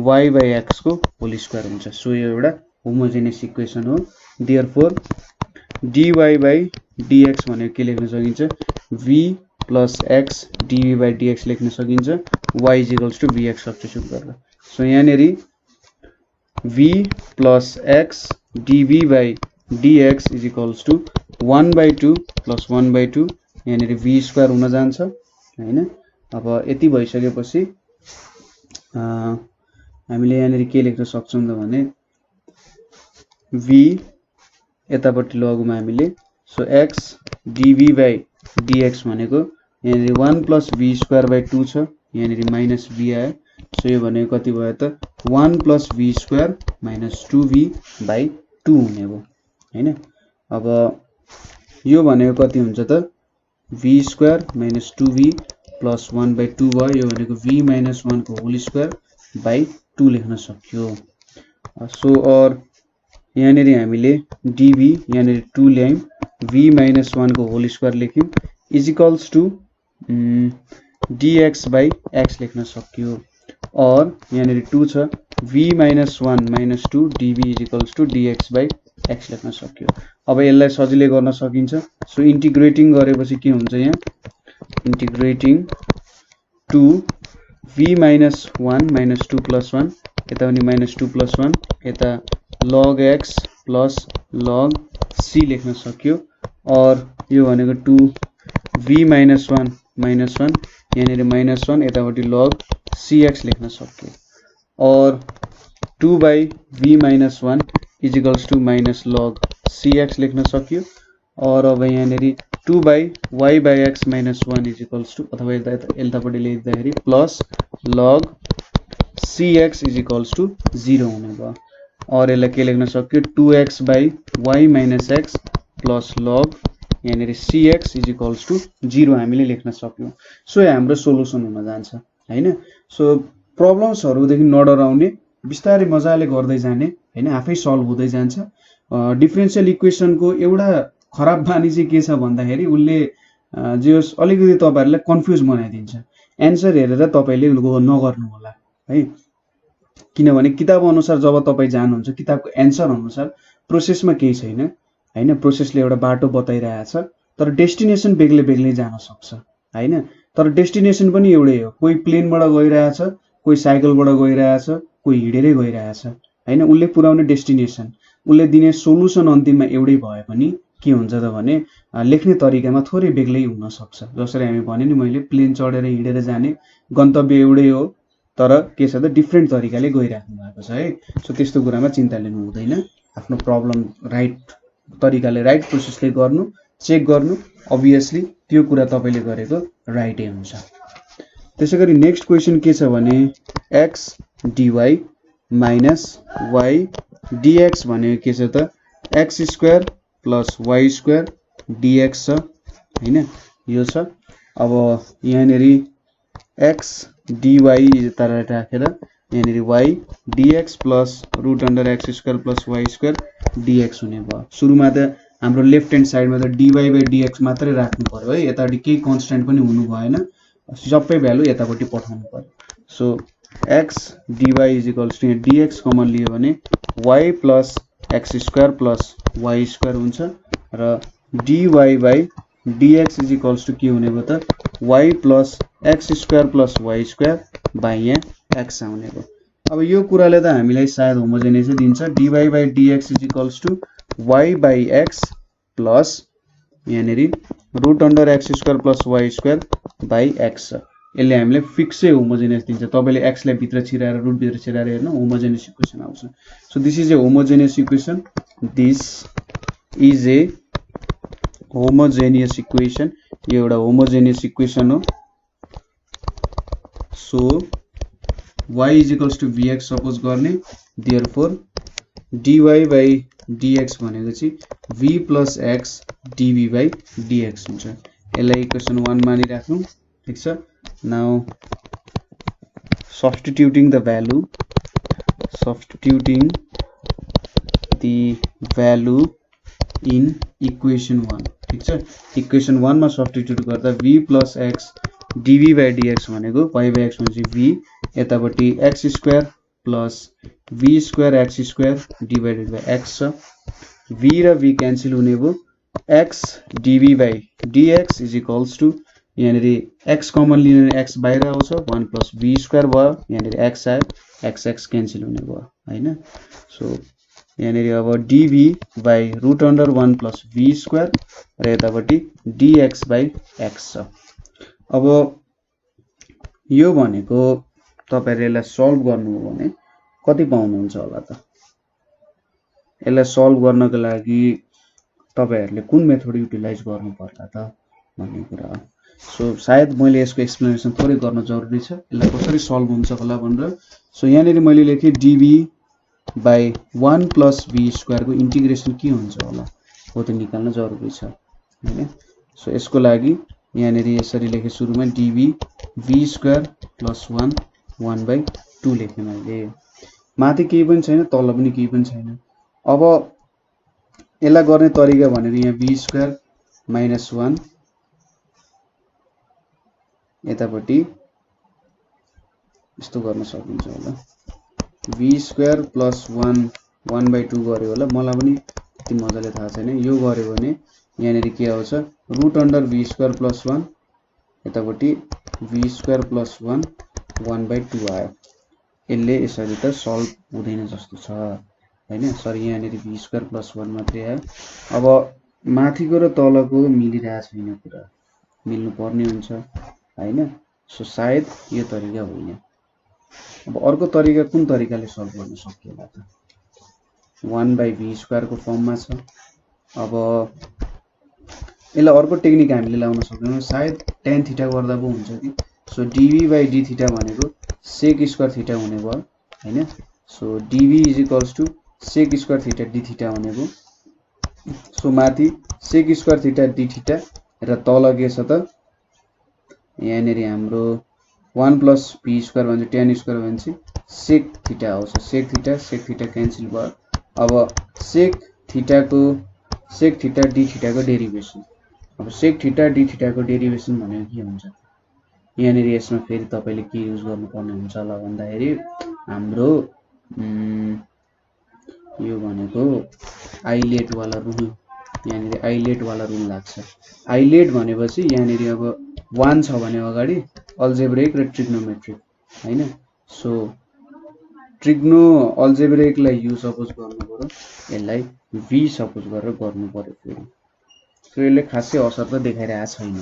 y by x को होल स्क्वायर हुन्छ। सो यो एउटा होमोजेनियस इक्वेसन हो। देयरफोर dy by dx भने के लेख्न सकिन्छ v plus x dv by dx लेख्न सकिन्छ y = vx सब्स्टिट्युट गरेर। सो यहाँनेरि v plus x dv by dx = 1/2 plus 1/2 यहाँनेरि v² हुन जान्छ हैन। अब यति भइसकेपछि हामीले यहाँनेरि के लेख्न सक्छौं त भने v यतापट्टि लगमा हामीले so x dv by dx भनेको यहाँनेरि 1 plus v²/2 छ, यहाँनेरि माइनस v आयो। सो यो भनेको कति भयो त 1 plus v² minus 2v/2 हुने भयो हैन। अब यो भनेको कति हुन्छ त v² minus 2v plus 1/2 भयो। यो भनेको v minus 1 को होल स्क्वायर by 2 लेख्न सक्यो। सो और यहाँनेरि हामीले dv यहाँनेरि 2 ल्यायौं, v minus 1 को whole square लेख्यौं = dx by x लेख्न सक्यो। और यहाँनेरि 2 छ v minus 1 minus 2 dv = dx by x लेख्न सक्यो। अब यसलाई सजिलै गर्न सकिन्छ। सो इन्टिग्रेटिङ गरेपछि के हुन्छ यहाँ integrating to v minus 1 minus 2 plus 1 यता पनि minus 2 plus 1 यता log x plus log c लेख्न सक्यो। और यो भनेको 2v minus 1 minus 1 यहाँनेरि minus 1 यतापट्टि log cx लेख्न सक्यो। और 2/v minus 1 = minus log cx लेख्न सक्यो। और अब यहाँनेरि 2/y/x minus 1 = अथवा यतापट्टि लेख्दाखेरि प्लस log cx = 0 हुने भयो। और यसलाई के लेख्न सक्यो 2x/y minus x plus log यहाँनेरि cx = 0 हामीले लेख्न सक्यौं। सो हाम्रो सोलुसन हुन जान्छ हैन। सो प्रब्लम्सहरुदेखि नडराउने, बिस्तारै मजाले गर्दै जाने हैन, आफै सल्भ हुँदै जान्छ। डिफरेन्शियल इक्वेसनको एउटा खराब बानी चाहिँ के छ भन्दाखेरि उले जे होस् अलिकति तपाईहरुलाई कन्फ्युज बनाइदिन्छ। एन्सर हेरेर तपाईले नगर्नु होला है। किनभने किताब अनुसार जब तपाई जानुहुन्छ किताबको एन्सर अनुसार प्रोसेसमा केही छैन हैन। प्रोसेसले एउटा बाटो बताइरहेछ तर डेस्टिनेसन बेग्लै बेग्लै जान सक्छ हैन। तर डेस्टिनेसन पनि एउटै हो। कोही प्लेनबाट गइरहेछ, कोही साइकलबाट गइरहेछ, कोही हिडेरै गइरहेछ हैन। उले पुर्याउने डेस्टिनेसन, उले दिने सोलुसन अन्तिममा एउटै भए पनि के हुन्छ त भने लेख्ने तरिकामा थोरै बेग्लै हुन सक्छ। जसरी हामी भने नि मैले प्लेन चढेर हिडेर जाने गन्तव्य एउटै हो तर के छ त डिफरेन्ट तरिकाले गइराख्नु भएको छ है। सो त्यस्तो कुरामा चिन्ता लिनु हुँदैन। आफ्नो प्रब्लम राइट तरिकाले राइट प्रोसेसले गर्नु, चेक गर्नु, अभियसली त्यो कुरा तपाईले गरेको राइटै हुन्छ। त्यसैगरी नेक्स्ट क्वेशन के छ भने x dy minus y dx भनेको के छ त x² plus y² dx छ हैन। यो छ। अब यहाँनेरि x dy यता राखेर यहाँनेरि y dx plus √x² plus y² dx हुने भयो। सुरुमा त हाम्रो लेफ्ट ह्यान्ड साइडमा त dy by dx मात्रै राख्नु पर्यो है। यतापट्टि केही कन्स्ट्यान्ट पनि हुनु भएन, सबै भ्यालु यतापट्टि पठाउनु पर्यो। So x dy = dx common लियो भने y plus x² plus y² हुन्छ र dy by dx = के हुने भयो त y plus x² plus y² by यहाँ x आउने भयो। अब यो कुराले त हामीलाई सायद होमोजेनियस दिन्छ। dy by dx = y by x plus यहाँनेरि √x² plus y² by x छ। यसले हामीले फिक्सै होमोजेनियस दिन्छ। तपाईले एक्स लाई भित्र छिराएर रुट भित्र छिराएर हेर्नु होमोजेनियस इक्वेसन आउँछ। So this is a homogeneous equation. This is a homogeneous equation. यो एउटा होमोजेनियस इक्वेसन हो। So y is equals to vx suppose गर्ने, देयरफोर dy बाई dx भनेको चाहिँ v plus x dv by dx हुन्छ। यसलाई equation 1 मानिराख्नु, ठीक छ। Now substituting the value in equation 1, ठीक छ। इक्वेसन 1 मा सब्स्टिट्युट गर्दा v plus x dv by dx भनेको y बाई x भनेपछि v, यतापट्टि x square plus v square x square divided by x छ। v र v क्यान्सल हुने भयो। x dv by dx is equals to, यहाँनिर x common लिने x बाहिर आउँछ, 1 प्लस v स्क्वायर भयो, यहाँनिर x आयो, x क्यान्सल हुने भयो हैन। सो यहाँनिर अब dv by root under 1 plus v square र यतापट्टि dx बाई x छ। अब यो भनेको तपाईहरुले यसलाई सल्भ गर्नु हो भने कति पाउनुहुन्छ होला त? यसलाई सल्भ गर्नको लागि तपाईहरुले कुन मेथड युटिलाइज गर्नु पर्ला त भन्ने कुरा हो। सो सायद मैले यसको एक्सप्लेनेसन थोरै गर्न जरुरी छ, यसलाई कसरी सल्भ हुन्छ होला भनेर। सो यहाँनिर मैले लेखे dv by 1 plus v square को इन्टिग्रेसन के हुन्छ होला हो त निकाल्न जरुरी छ हैन। सो यसको लागि यहाँनिर यसरी लेखे सुरुमा dv v square plus 1 by 2 लेखे मैले। माथि केही पनि छैन, तल पनि केही पनि छैन। अब यसलाई गर्ने तरिका भनेर यहाँ v स्क्वायर माइनस 1 यतापट्टि यस्तो गर्न सकिन्छ होला, v स्क्वायर प्लस 1 बाई 2 गर्यो होला, मलाई पनि त्यति मजाले थाहा छैन। यो गर्यो भने यहाँनिर के आउँछ, root under v square plus 1 यतापट्टि v स्क्वायर प्लस 1 बाई 2 आयो। यसले यसरी त सल्भ हुँदैन जस्तो छ हैन। सरी यहाँनिर v स्क्वायर प्लस 1 मात्रै आयो। अब माथिको र तलको मिलिरहेको छैन, कुरा मिल्नु पर्ने हुन्छ हैन। सो सायद यो तरिका होइन। अब अर्को तरिका कुन तरिकाले सल्भ गर्न सकिएला त? 1 बाई v स्क्वायर को फर्ममा छ। अब यसलाई अर्को टेक्निक हामीले लाउन सक्दैनौँ, सायद tan थीटा गर्दा पो हुन्छ कि। So dv by d theta भनेको sec स्क्वायर थीटा हुने भयो हैन। So dv is equals to sec square theta d theta हुने भयो। सो माथि sec square theta d theta र तल के छ त, यहाँनिर हाम्रो 1 प्लस v स्क्वायर भन्छ tan स्क्वायर भन्छ sec थीटा आउँछ। sec थीटा क्यान्सल भयो। अब sec थीटा d थीटा को डेरिभेसन, अब sec थीटा d थीटा को डेरिभेसन भनेको के हुन्छ? यहाँनिर यसमा फेरि तपाईले के युज गर्नुपर्ने हुन्छ होला भन्दाखेरि हाम्रो यो भनेको आइलेट वाला रुल, यहाँनिर आइलेट वाला रुल लाग्छ। आइलेट भनेपछि यहाँनिर अब 1 छ भने अगाडि अल्जेब्रिक र ट्रिग्नोमेट्रिक हैन। सो ट्रिग्नो अल्जेब्रिकलाई यु सपोज गर्नु पर्यो, यसलाई v सपोज गरेर गर्नु पर्यो फेरि। सो यसले खासै असर त देखाइरहेको छैन।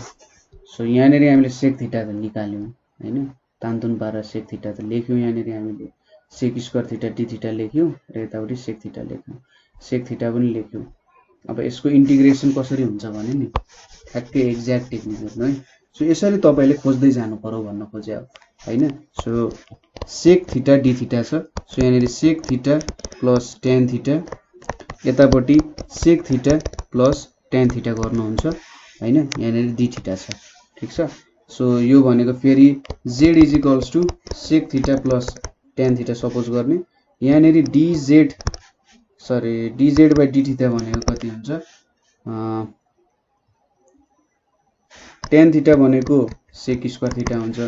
सो यहाँनिर हामीले sec थीटा त निकाल्यौं हैन, तानतुन पारेर sec थीटा त लेख्यौं। यहाँनिर हामीले sec square theta d theta लेख्यौं र यताउति sec थीटा लेख्यौं, sec थीटा पनि लेख्यौं। अब यसको इन्टिग्रेसन कसरी हुन्छ भने नि ठ्याक्कै एक्ज्याक्ट टेक्निक हेर्नु है। सो यसरी तपाईले खोज्दै जानु पर्यो भन्न खोजे हैन। So sec theta d theta छ। सो यहाँनिर sec theta plus tan theta यतापट्टि sec theta plus tan theta गर्नुहुन्छ हैन। यहाँनिर d थीटा छ, ठीक छ। सो यो भनेको फेरि z is equals to sec theta plus tan theta suppose गर्ने। यहाँनिर dz बाई d थीटा भनेको कति हुन्छ, tan थीटा भनेको sec स्क्वायर थीटा हुन्छ,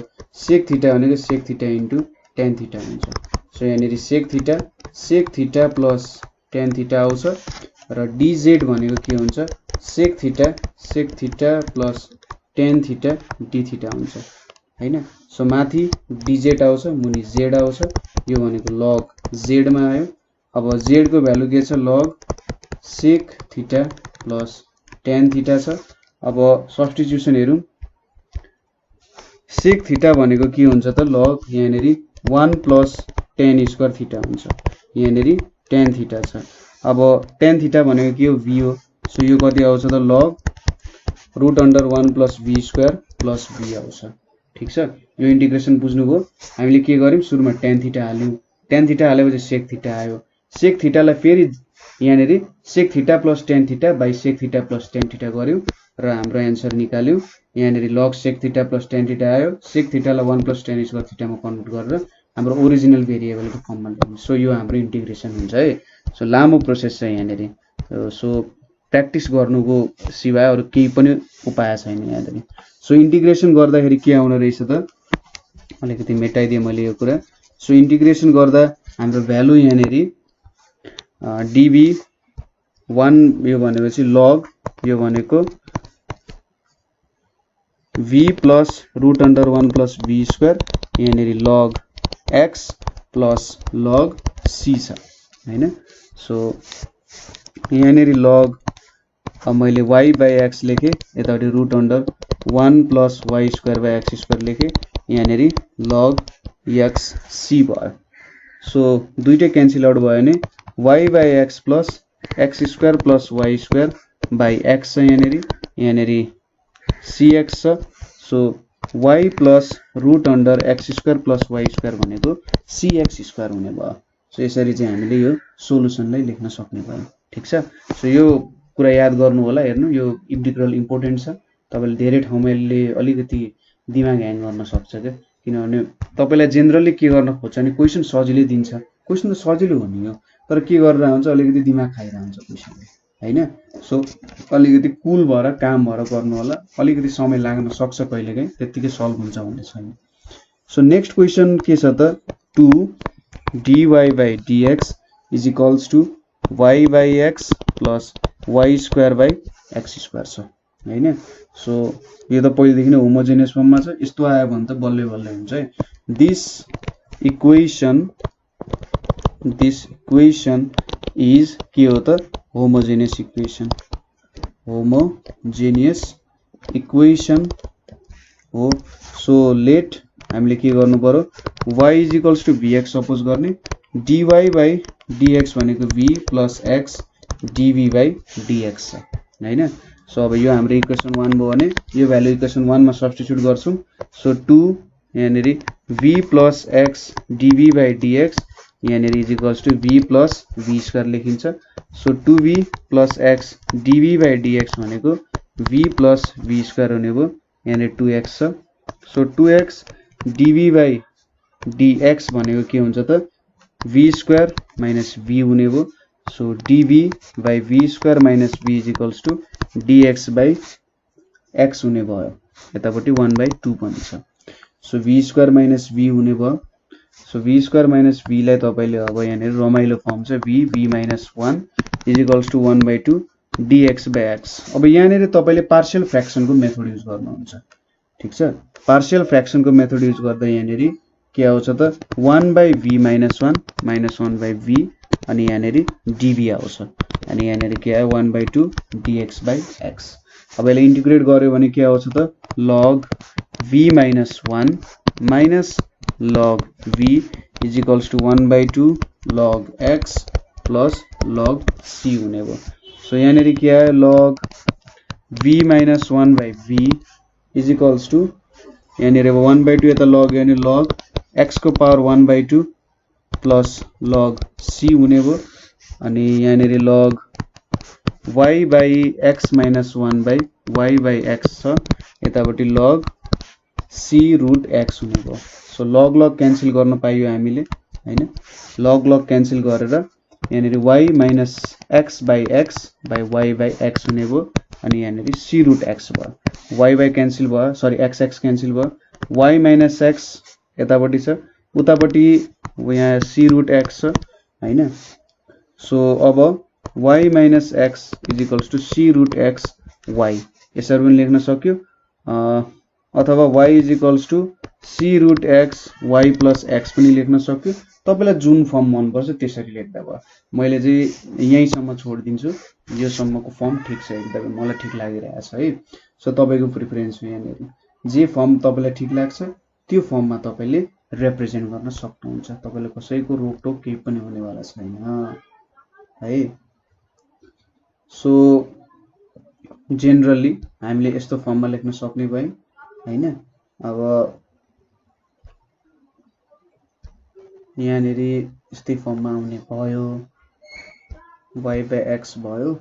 sec थीटा भनेको sec theta into tan theta हुन्छ। सो यहाँनिर sec theta plus tan theta आउँछ र dz भनेको के हुन्छ, sec theta plus tan theta d theta हुन्छ हैन। सो माथि dz आउँछ, मुनि z आउँछ, यो भनेको log z मा आयो। अब z को भ्यालु के छ, log sec theta plus tan theta छ। अब सब्स्टिट्युसन हेरौं, सेक थीटा भनेको के हुन्छ त लग यहाँनेरि 1 प्लस tan स्क्वायर थीटा हुन्छ यहाँनेरि tan थीटा छ अब tan थीटा भनेको के हो v हो सो यो कति आउँछ त log root under 1 plus v square plus v आउँछ ठीक छ यो इन्टिग्रेसन बुझ्नुभयो हामीले के गर्यौं सुरुमा tan थीटा हाल्यौं tan थीटा हालेपछि सेक थीटा आयो सेक थीटालाई फेरि यहाँनेरि sec theta plus tan theta by sec theta plus tan theta गर्यौं र हाम्रो आन्सर निकाल्यौं यहाँनेरि log sec theta plus tan theta आयो सेक थीटालाई 1 प्लस tan स्क्वायर थीटामा कन्भर्ट गरेर हाम्रो ओरिजिनल भेरिएबलको फर्ममा ल्याउनु सो यो हाम्रो इन्टिग्रेसन हुन्छ है सो लामो प्रोसेस छ यहाँनेरि सो प्र्याक्टिस गर्नुको सिवाय अरु केही पनि उपाय छैन यहाँनेरि सो इन्टिग्रेसन गर्दाखेरि के आउने रहेछ त अलिकति मेटाइदिए मैले यो कुरा सो इन्टिग्रेसन गर्दा हाम्रो भ्यालु यहाँनेरि dv 1 यो भनेपछि लग यो भनेको v plus root under 1 plus v square यहाँनेरि log x plus log c छ हैन सो यहाँनेरि लग अब मैले y बाइ x लेखे यतापटि root under 1 plus y square by x square लेखे यहाँनेरि लग x c भयो सो दुईटै क्यान्सल आउट भयो भने y by x plus x square plus y square by x छ यहाँनेरि cx छ so y plus root under x square plus y square भनेको cx स्क्वायर हुने भयो सो यसरी चाहिँ हामीले यो सोलुसनलाई लेख्न सक्ने भयो ठीक छ सो यो कुरा याद गर्नु होला हेर्नु यो इन्टिग्रल इम्पोर्टेन्ट छ तपाईले धेरै ठाउँमा यसले अलिकति दिमाग ह्याङ गर्न सक्छ के किनभने तपाईलाई जेनरली के गर्न खोज्छ भने क्वेशन सजिलै दिन्छ क्वेशन त सजिलो हो नि यो तर के गरेर हुन्छ अलिकति दिमाग खाइरहन्छ क्वेशनले हैन सो अलिकति कुल भएर काम भएर गर्नु होला अलिकति समय लाग्न सक्छ कहिलेकाहीँ त्यतिकै सल्भ हुन्छ भन्ने छैन सो नेक्स्ट क्वेशन के छ त 2 dy by dx is equals to y by x plus y square by x square छ हैन सो यो त पहिलेदेखि नै होमोजेनियस फर्ममा छ यस्तो आयो भने त बल्लै बल्लै हुन्छ है this equation is के हो त homogeneous equation हो सो लेट हामीले के गर्नु पर्यो y is equals to vx suppose गर्ने dy by dx भनेको v plus x dv by dx छ हैन सो अब यो हाम्रो इक्वेसन 1 भयो भने यो भ्यालु इक्वेसन 1 मा सब्स्टिट्युट गर्छौं सो 2 यहाँनेरि v plus x dv by dx यहाँनेरि is equals to v plus v square लेखिन्छ so 2v plus x dv by dx भनेको v plus v स्क्वायर हुने भयो यहाँनेरि 2x छ so 2x dv by dx भनेको के हुन्छ त v स्क्वायर माइनस v हुने भयो so dv by v square minus v is equals to dx by x हुने भयो यतापटि 1/2 पनि छ so v square minus v हुने भयो so v square minus v लाई तपाईले अब यहाँनेर रमाइलो फर्म छ v minus 1 is equals to 1/2 dx by x अब यहाँनेर तपाईले पार्शियल फ्र्याक्सन को मेथड युज गर्नुहुन्छ ठीक छ पार्शियल फ्र्याक्सन को मेथड युज गर्दा यहाँनेर के आउँछ त 1/v माइनस 1 माइनस 1/v अनि यहाँनेर dv आउँछ अनि यहाँनेर के आयो 1/2 dx by x अब यसले इन्टिग्रेट गर्यो भने के आउँछ त log v minus 1 minus log v is equals to 1/2 log x plus log c हुने भयो सो यहाँनेर के आयो log v minus 1/v is equals to यहाँनेर 1/2 यता log यानी log x को पावर 1/2 plus log c हुने भयो अनि यहाँनेर log y by x minus 1 by y by x छ यतापटि log c root x हुने भयो सो log क्यान्सल गर्न पाइयो हामीले हैन log क्यान्सल गरेर यहाँनेर y minus x by y by x हुने भयो अनि यहाँनेर c root x भयो y by क्यान्सल भयो सरी x क्यान्सल भयो y minus x यतापटि छ उतापटि यहाँ c root x छ हैन सो अब y minus x is equals to c root x y यसरी पनि लेख्न सक्यो अथवा y is equals to c root x y plus x पनि लेख्न सक्यो तपाईलाई जुन फर्म मन पर्छ त्यसरी लेख्दा भयो मैले चाहिँ यही सम्म छोड्दिन्छु यो सम्मको फर्म ठीक छ एकदमै मलाई ठीक लागिरहेछ है सो तपाईको प्रेफरेन्स हो यहाँनेर जे फर्म तपाईलाई ठिक लाग्छ त्यो फर्ममा तपाईले रिप्रेजेन्ट गर्न सक्नुहुन्छ। तपाईलाई कसैको रोकटोक केही पनि हुनेवाला छैन है। सो जेनरली हामीले यस्तो फर्ममा लेख्न सक्ने भयौं हैन। अब यहाँनेरि यस्तै फर्ममा आउने भयो, y/x भयो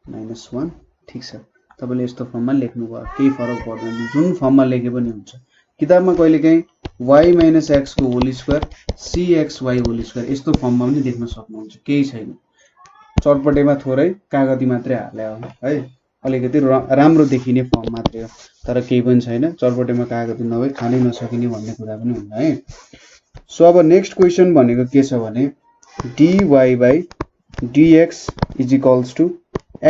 -1 ठीक छ। तपाईले यस्तो फर्ममा लेख्नु भयो, केही फरक पर्दैन, जुन फर्ममा लेखे पनि हुन्छ। किताबमा कहिलेकाहीँ y - x को whole square cxy whole square यस्तो फर्ममा पनि लेख्न सक्नुहुन्छ, केही छैन। चटपटेमा थोरै कागती मात्रै हाले हो है, अलिकति राम्रो देखिने फर्म मात्रै हो, तर केही पनि छैन। चटपटेमा कागती नभए खानै नसकिने भन्ने कुरा पनि हुन्न है। सो अब नेक्स्ट क्वेशन भनेको के छ भने dy/dx =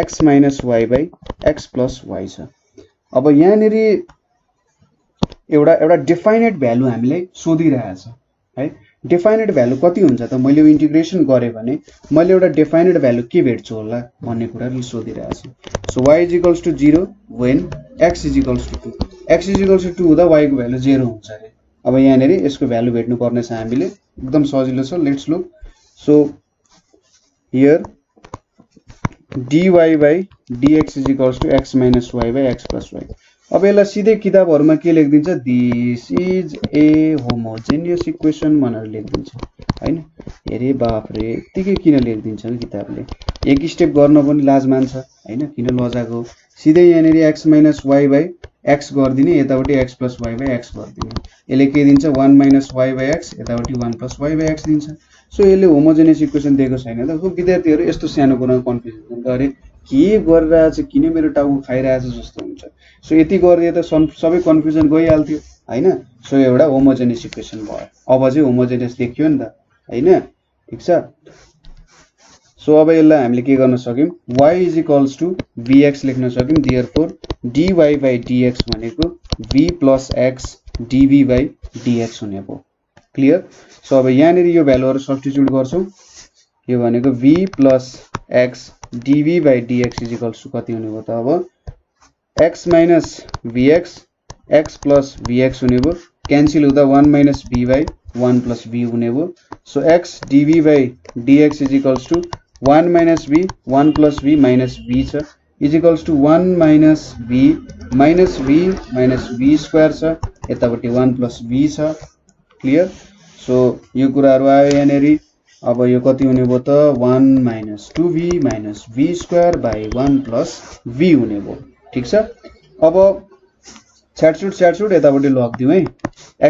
x - y/x + y छ। अब यहाँनेरि एउटा डेफाइनेट भ्यालु हामीलाई सोधिरहेछ है। डेफाइनेट भ्यालु कति हुन्छ त? मैले इन्टिग्रेसन गरे भने मैले एउटा डेफाइनेट भ्यालु के भेट्छु होला भन्ने कुराले सोधिरहेछ। So y = 0 when x = 2। x = 2 हुँदा y को भ्यालु 0 हुन्छ रे। अब यहाँनेरि यसको भ्यालु भेट्नु पर्ने छ हामीले, एकदम सजिलो छ। Let's look. So here dy/dx = x - y/x + y। अब यसलाई सिधै किताबहरुमा के लेखिदिन्छ? This is a homogeneous equation भनेर लेखिदिन्छ हैन। हेरे बाफ रे, यतिकै किन लेखिदिन्छ नि किताबले? एक स्टेप गर्न पनि लाज मान्छ हैन, किन लजाको? सिधै यहाँनेरि x - y/x गर्दिने, यतापटि x + y/x गर्दिने। यसले के दिन्छ? 1 - y/x, यतापटि 1 + y/x दिन्छ। सो यसले होमोजेनियस इक्वेसन दिएको छैन त। विद्यार्थीहरु यस्तो सानो कुरामा कन्फ्युजन गरे के गरिरहेछ, किन मेरो टाउको खाइरहेछ जस्तो हुन्छ। सो यति गरिदिए त सबै कन्फ्युजन गइहाल्थ्यो हैन। सो एउटा होमोजेनियस इक्वेसन भयो। अब चाहिँ होमोजेनियस देखियो नि त हैन, ठीक छ। सो अब यसलाई हामीले के गर्न सक्यौं? y = vx लेख्न सक्यौं। देयरफोर dy/dx भनेको v + x dv/dx हुने भयो। क्लियर? सो अब यहाँनेरि यो भ्यालुहरु सब्स्टिट्युट गर्छौं। यो भनेको v + x dv/dx = कति हुने भयो त? अब x - vx x + vx हुने भयो। क्यान्सल हुँदा 1 - v/1 + v हुने भयो। So x dv/dx = 1 - v 1 + v - v छ, = 1 - v - v - v स्क्वायर छ, यतापटि 1 + v छ। क्लियर? सो यो कुराहरु आयो यहाँनेरि। अब यो कति हुने भयो त? 1 - 2v - v स्क्वायर / 1 + v हुने भयो। ठीक छ। अब छ्याटछुट यतापटि लग्दियौ है।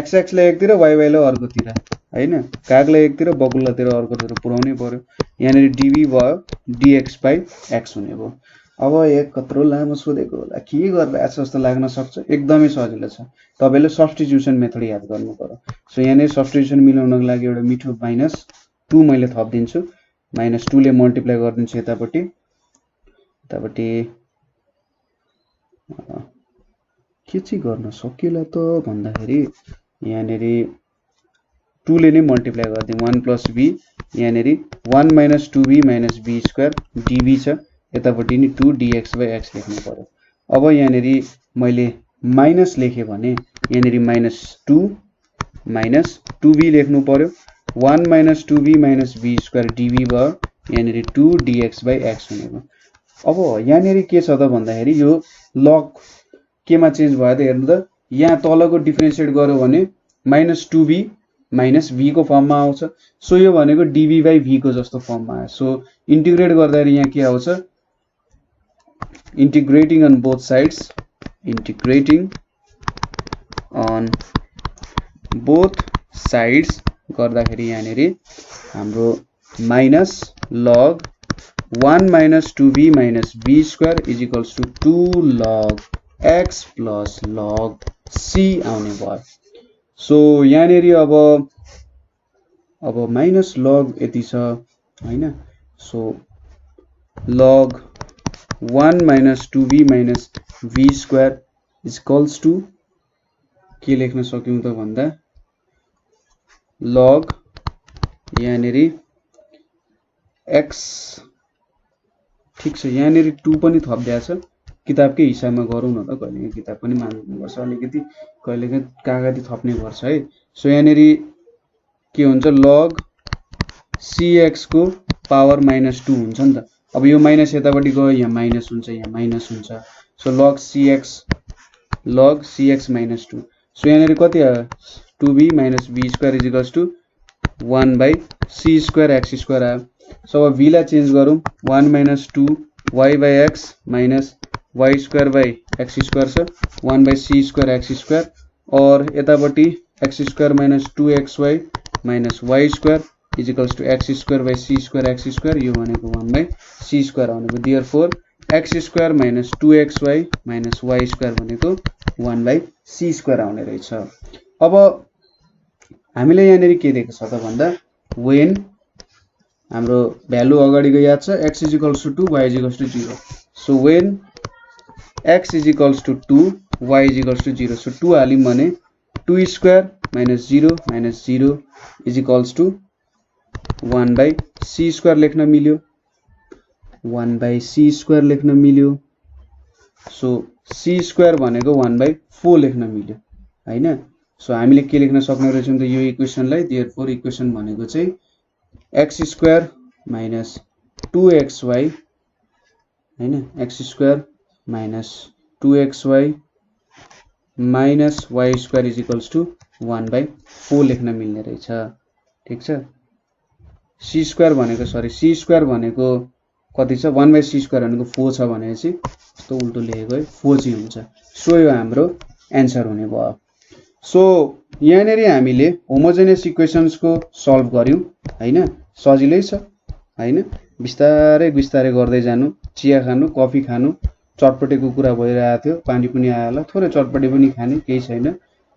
x लाई एकतिर, y लाई अर्कोतिर हैन। कागलाई एकतिर, बकुल्लातिर अर्कोतिर पुर्याउनै पर्यो। यहाँनेरि dv भयो dx/x हुने भयो। अब एक कत्रो लामो सोधेको होला, के गरिरहेछ जस्तो लाग्न सक्छ। एकदमै सजिलो छ। तपाईले सब्स्टिट्युसन मेथड याद गर्नु पर्यो। सो यहाँनेरि सब्स्टिट्युसन मिलाउनको लागि एउटा मिठो -2 मैले थप्दिन्छु। -2 ले मल्टिप्लाई गर्दिन्छु यतापटि। के चाहिँ गर्न सकिएला त भन्दाखेरि यहाँनेरि 2 ले नै मल्टिप्लाई गर्दियौ। 1 + v, यहाँनेरि 1 - 2v - v स्क्वायर dv छ, यतापटि नि 2 dx/x लेख्नु पर्यो। अब यहाँनेरि मैले माइनस लेखे भने यहाँनेरि -2 - 2v लेख्नु पर्यो। 1 - 2v - v स्क्वायर dv भयो, यहाँनेरि 2 dx/x हुने भयो। अब यहाँनेरि के छ त भन्दाखेरि यो लग केमा चेन्ज भयो त हेर्नु त। यहाँ तलको डिफरेन्शिएट गर्यो भने -2v - v को फर्ममा आउँछ। सो यो भनेको dv/v को जस्तो फर्ममा आयो। सो इन्टिग्रेट गर्दाखेरि यहाँ के आउँछ? integrating on both sides गर्दाखेरि यहाँनेरि हाम्रो -log 1 - 2v - v square = 2 log x + log c आउने भयो। सो यहाँनेरि अब -log यति छ हैन। So log 1 - 2v - v square = के लेख्न सक्यौं त भन्दा log यहाँनेरि x, ठीक छ। यहाँनेरि 2 पनि थप्दिया छ, किताबकै हिसाबमा गरौँ न त, कहिलेकाहीँ किताब पनि मान्नुपर्छ, अलिकति कहिलेकाहीँ कागती थप्ने पर्छ है। सो यहाँनिर के हुन्छ, लग cx को पावर -2 हुन्छ नि त। अब यो माइनस यतापट्टि गयो, यहाँ माइनस हुन्छ, यहाँ माइनस हुन्छ। सो लग cx -2। सो यहाँनिर कति आयो, 2b - b square equals to 1/c² x² आयो। सो अब v लाई चेन्ज गरौँ, 1 - 2 y/x माइनस y² x² छ, 1/c² x² और यतापट्टि x² - 2xy minus y² equals to x² c² x², यो भनेको 1/c² आउनेको। Therefore x² minus 2xy minus y² भनेको 1/c² आउने रहेछ। अब हामीले यहाँनिर के दिएको छ त भन्दा, वेन हाम्रो भ्यालु अगाडिको याद छ, x equals to 2 y equals to 0। So when x equals to 2 y equals to 0, so 2 हाल्यौँ भने 2² minus 0 minus 0 equals to 1/c² लेख्न मिल्यो, 1/c² लेख्न मिल्यो। सो c² भनेको 1/4 लेख्न मिल्यो हैन। सो हामीले के लेख्न सक्ने रहेछौँ त यो इक्वेसनलाई। देयरफोर इक्वेसन भनेको चाहिँ x² माइनस 2xy हैन, x² minus 2xy minus y² equals to 1/4 लेख्न मिल्ने रहेछ। ठिक छ। c² भनेको c² भनेको कति छ, 1/c² भनेको 4 छ भनेपछि यस्तो उल्टो लेखेको है, 4 चाहिँ हुन्छ। सो यो हाम्रो एन्सर हुने भयो। सो यहाँनिर हामीले होमोजेनियस इक्वेसन्सको सल्भ गर्यौं हैन, सजिलै छ हैन। बिस्तारै बिस्तारै गर्दै जानु, चिया खानु, कफी खानु, चटपटेको कुरा भइरहेको थियो, पानी पनि आयो होला, थोरै चटपटे पनि खाने, केही छैन।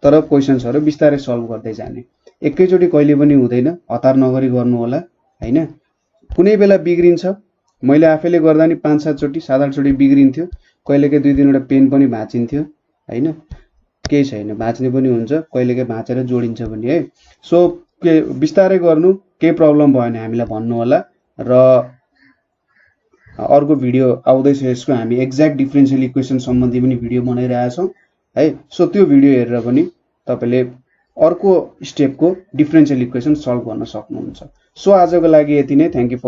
तर क्वेसन्सहरु बिस्तारै सल्भ गर्दै जाने, एकैचोटी कहिले पनि हुँदैन, हतार नगरी गर्नु होला हैन। कुनै बेला बिग्रिन्छ, मैले आफैले गर्दा नि 5-7 चोटी 7-8 चोटी बिग्रिन्थ्यो, कहिलेकाहीँ 2-3 वटा पेन पनि भाँचिन्थ्यो हैन, केही छैन, भाँच्ने पनि हुन्छ, कहिलेकाहीँ भाँचेर जोडिन्छ पनि है। सो के बिस्तारै गर्नु, केही प्रब्लम भयो भने हामीलाई भन्नु होला। र अर्को भिडियो आउँदैछ यसको, हामी एक्ज्याक्ट डिफरेन्शियल इक्वेसन सम्बन्धी पनि भिडियो बनाइरहेका छौं है। सो त्यो भिडियो हेरेर पनि तपाईले अर्को स्टेपको डिफरेन्शियल इक्वेसन सल्भ गर्न सक्नुहुन्छ। सो आजको लागि यति नै, थ्यांक यू फर